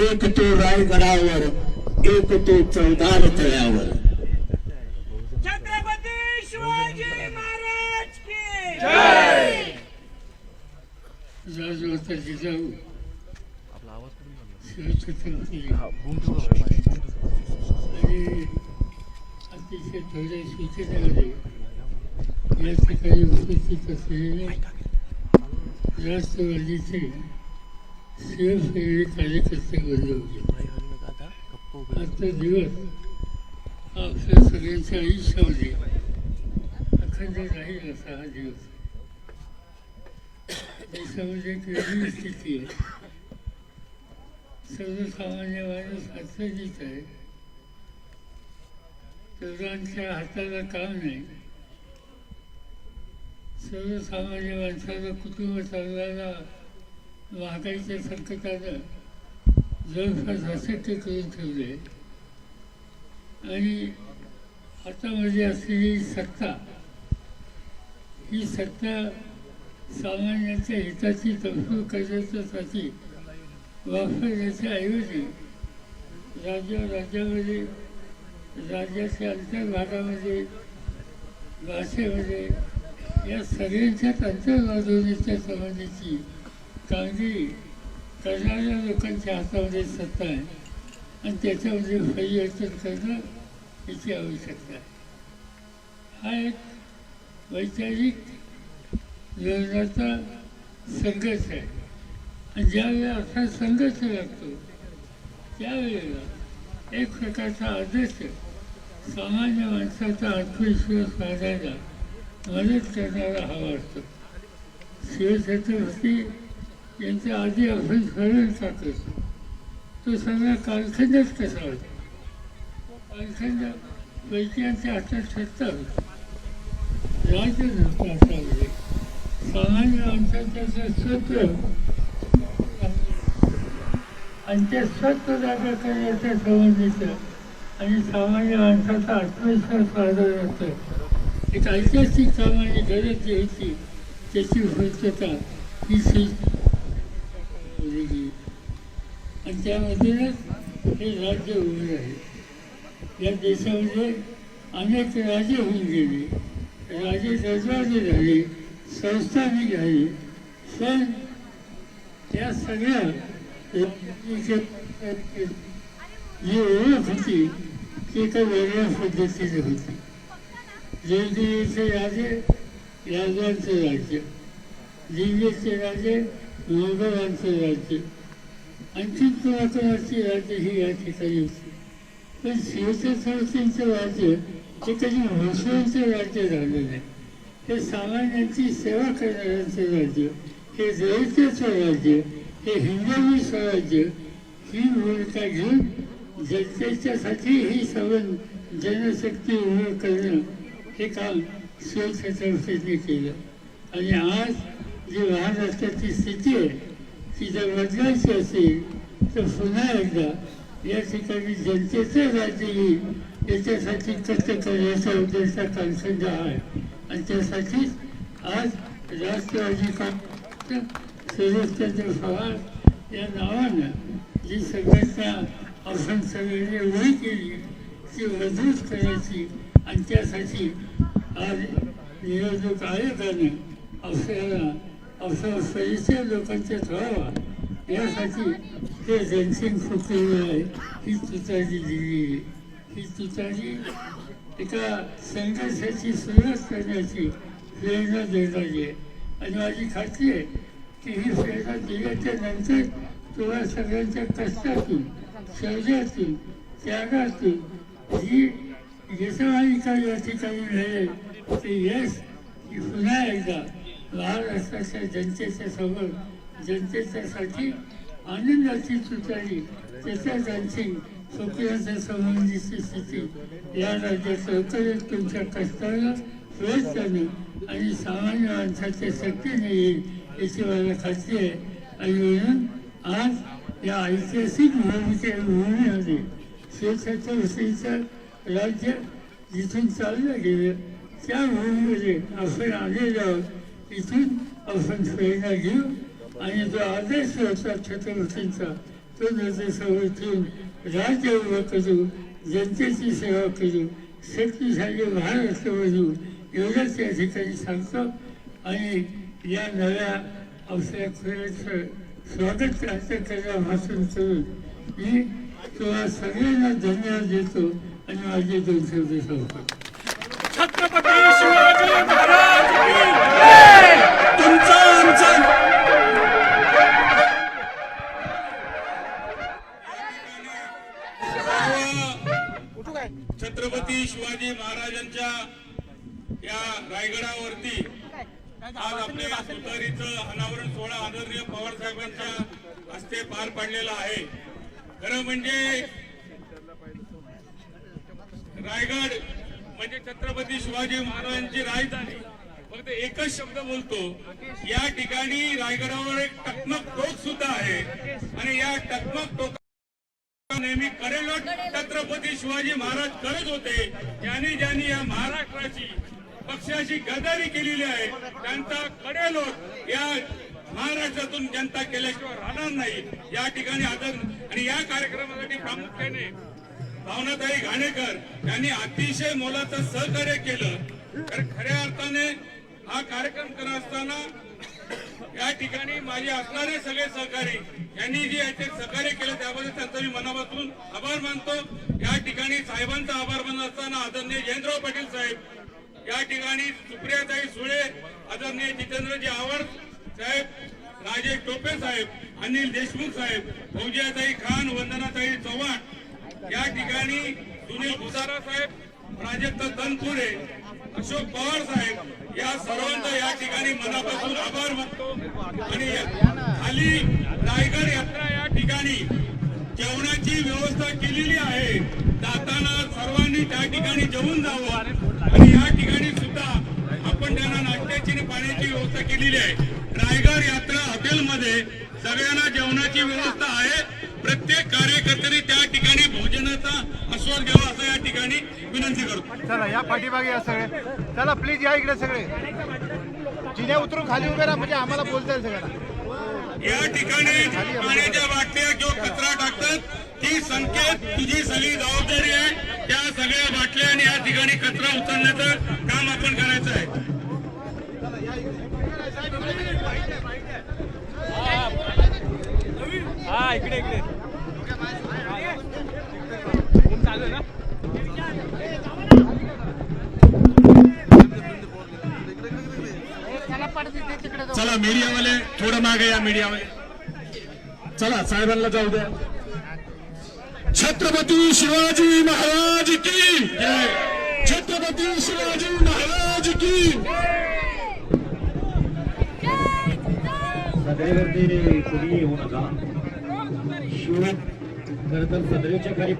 एक तो रायगडावर, एक तो चौदार तळ्यावर. छत्रपती शिवाजी महाराज की जय. राजवता जिजाऊ आणि अतिशय थोड्या सूचनेमध्ये या ठिकाणी उपस्थित असलेले राष्ट्रवादीचे शिवसैनिक कार्यकर्ते बनले होते. आजचा दिवस आपल्या सगळ्यांच्या आयुष्यामध्ये अखंड राहील असा हा दिवस. देशामध्ये एक वेगळी स्थिती आहे. सर्वसामान्य माणूस अडचणीत आहे. तरुणांच्या हाताला काम नाही. सर्वसामान्य माणसाला कुटुंब चालवायला महागाईच्या संकटानं जवळपास अशक्य करून ठेवले. आणि हातामध्ये असलेली सत्ता, ही सत्ता सामान्यांच्या हिताची तडफड करण्यासाठी वापरण्याच्या ऐवजी राज्यामध्ये राज्याच्या अंतर्भागामध्ये भाषेमध्ये या सगळ्यांच्याच अंतर्वादवण्याच्या संबंधीची कामगिरी करणाऱ्या लोकांच्या हातामध्ये सत्ता आहे आणि त्याच्यामध्ये परिवर्तन करणं याची आवश्यकता आहे. हा एक वैचारिक धोरणाचा संघर्ष आहे आणि ज्यावेळेला असा संघर्ष लागतो त्यावेळेला एक प्रकारचा आदर्श सामान्य माणसाचा आत्मविश्वास वाढायला मदत करणारा हवा असतो. शिवछत्रपती यांच्या आधी आपण स्मरण टाकतो. तो सगळा कालखंडच कसा होता. कालखंड पैक्यांच्या हातात सत्ता होती, राज्य नव्हतं हातामध्ये. सामान्य माणसाचं सत्व आणि त्या सत्व जागा करण्याच्या संबंधीचं आणि सामान्य माणसाचा आत्मविश्वास वाढवण्याचं एक ऐतिहासिक कामाची गरज जी होती त्याची पूर्तता ही आणि त्यामधूनच हे राज्य उभे आहे. या देशामध्ये अनेक राजे होऊन गेले, राजे दरबारी झाले, संस्थाने झाली, पण या सगळ्या जी ओळख होती ती एका वेगळ्या पद्धतीने होती. जयदेवीचे राजे यादवांचं राज्य, दिल्लीचे राजे मोगलांचं राज्य, आणखी कोणाकोणाची राज्य ही या ठिकाणी होती. पण शिवछत्रपतींचं राज्य हे कधी भोसलेंचं राज्य झालं नाही. हे सामान्यांची सेवा करणाऱ्यांचं राज्य, हे दलिताचं राज्य, हे हिंदवी स्वराज्य ही भूमिका घेऊन जनतेच्यासाठी ही सवन जनशक्ती उभं करणं हे काम शिवछत्रपतींनी केलं. आणि आज जी महाराष्ट्राची स्थिती आहे ती जर बदलायची असेल तर पुन्हा एकदा या ठिकाणी जनतेचं राज्य येईल याच्यासाठी कष्ट करण्याचा उद्देश कालखंड आहे. आणि त्यासाठीच आज राष्ट्रवादी काँग्रेस शरदचंद्र पवार या नावानं जी संघटना आपण सगळ्यांनी उभी केली ती मजबूत करायची आणि त्यासाठी आज निवडणूक आयोगानं आपल्याला आपला परिचय लोकांच्यात व्हावा यासाठी ते रणसिंग फुकलेलं आहे. ही तुतारी दिली आहे. ही तुतारी एका संघर्षाची सुरुवात करण्याची प्रेरणा देणारी आहे. आणि माझी खात्री आहे की ही प्रेरणा दिल्याच्या नंतर तुम्हाला सगळ्यांच्या कष्टातून, शौर्यातून, त्यागातून जी यशमालिका या ठिकाणी मिळेल ते यश पुन्हा एकदा महाराष्ट्राच्या जनतेच्या समोर जनतेच्यासाठी आनंदाची तुतारी त्याच्या रणसिंग फुकल्याच्या संबंधीची स्थिती या राज्यात लवकरच तुमच्या कष्टाला प्रयत्नानं आणि सामान्य माणसाच्या शक्तीने येईल याची मला खात्री आहे. आणि म्हणून आज या ऐतिहासिक भूमीमध्ये शिवछत्रपतींचं राज्य जिथून चाललं गेलं त्या भूमीमध्ये आपण आलेलो आहोत. इथून आपण प्रेरणा घेऊ आणि जो आदर्श होता छत्रपतींचा तो नजरेसमोर ठेवून राज्य उभं करू, जनतेची सेवा करू, शक्तिशाली महाराष्ट्र बनवू एवढंच या ठिकाणी सांगतो. आणि या नव्या आपल्या खेळाचं स्वागत करण्यापासून करून मी तुम्हाला सगळ्यांना धन्यवाद देतो आणि माझे 2 शब्द सांगतो. छत्रपती शिवाजी महाराज की जय. तुमचा आमचा छत्रपती शिवाजी महाराजांच्या या रायगडावरती आज आपल्या तुतारीचं अनावरण सोहळा आदरणीय पवार साहेबांच्या हस्ते पार पडलेला आहे. खरं म्हणजे रायगड म्हणजे छत्रपती शिवाजी महाराजांची राजधानी. फक्त एकच शब्द बोलतो, या ठिकाणी रायगडावर एक टकमक टोक सुद्धा आहे आणि या टकमक टोक नेहमी कडेलोट छत्रपती शिवाजी महाराज करत होते. ज्यांनी या महाराष्ट्राची पक्षाची गद्दारी केलेली आहे त्यांचा कडेलोट या महाराष्ट्रातून जनता केल्याशिवाय राहणार नाही. या ठिकाणी आणि या कार्यक्रमासाठी प्रामुख्याने भावनाताई घाणेकर यांनी अतिशय मोलाचं सहकार्य केलं. तर खऱ्या अर्थाने हा कार्यक्रम करत असताना या ठिकाणी माझे असणारे सगळे सहकारी यांनी जे याचे सहकार्य केलं त्याबद्दल त्यांचा मी मनापासून आभार मानतो. या ठिकाणी साहेबांचा आभार मानत असताना आदरणीय जयंतराव पाटील साहेब, या ठिकाणी सुप्रियाताई सुळे, आदरणीय जितेंद्रजी आव्हाड साहेब, राजेश टोपे साहेब, अनिल देशमुख साहेब, फौजियाताई खान, वंदनाताई चव्हाण, या ठिकाणी सुनील भुसारा साहेब, प्राजक्त तनपुरे, अशोक पवार साहेब, या सर्वांचा या ठिकाणी मनापासून आभार मानतो. आणि खाली रायगड यात्रा या ठिकाणी जेवणाची व्यवस्था केलेली आहे. जाताना सर्वांनी त्या ठिकाणी जेवून जावं आणि या ठिकाणी सुद्धा आपण त्यांना नाश्त्याची आणि पाण्याची व्यवस्था केलेली आहे. रायगड यात्रा हॉटेलमध्ये सगळ्यांना जेवणाची व्यवस्था आहे. प्रत्येक कार्यकर्त्याने त्या ठिकाणी भोजनाचा आस्वाद घ्यावा असं या ठिकाणी विनंती करतो. चला या पाठीमागे या सगळे, चला प्लीज या इकडे सगळे, जिने उतरून खाली उभे राहा म्हणजे आम्हाला बोलता येईल सगळ्यांना. या ठिकाणी पाण्याच्या बाटल्या किंवा कचरा टाकतात ती संकेत तुझी सगळी जबाबदारी आहे. त्या सगळ्या बाटल्या आणि या ठिकाणी कचरा उचलण्याचं काम आपण करायचं आहे. हा इकडे इकडे चालू ना. चला मीडियावाले थोडं मागे या. मीडियावाले चला, साहेबांना जाऊ द्या. छत्रपती शिवाजी महाराज की जय. छत्रपती शिवाजी महाराज की. सदरेवरती कोणी येऊ नका. शिवाय खरं तर सदरेच्या खाली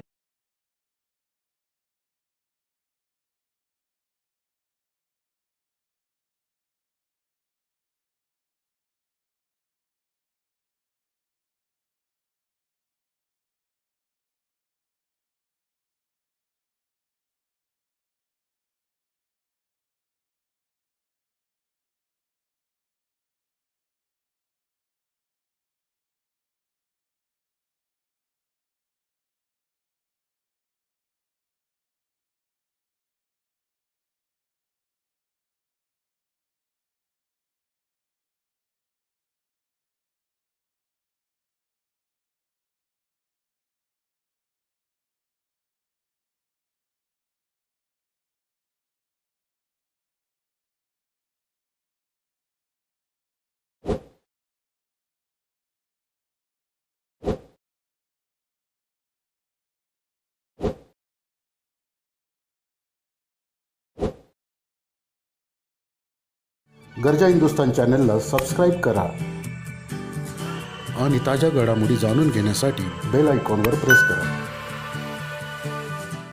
गरजा हिंदुस्तान चॅनलला सबस्क्राईब करा आणि ताज्या घडामोडी जाणून घेण्यासाठी बेल आयकॉनवर प्रेस करा.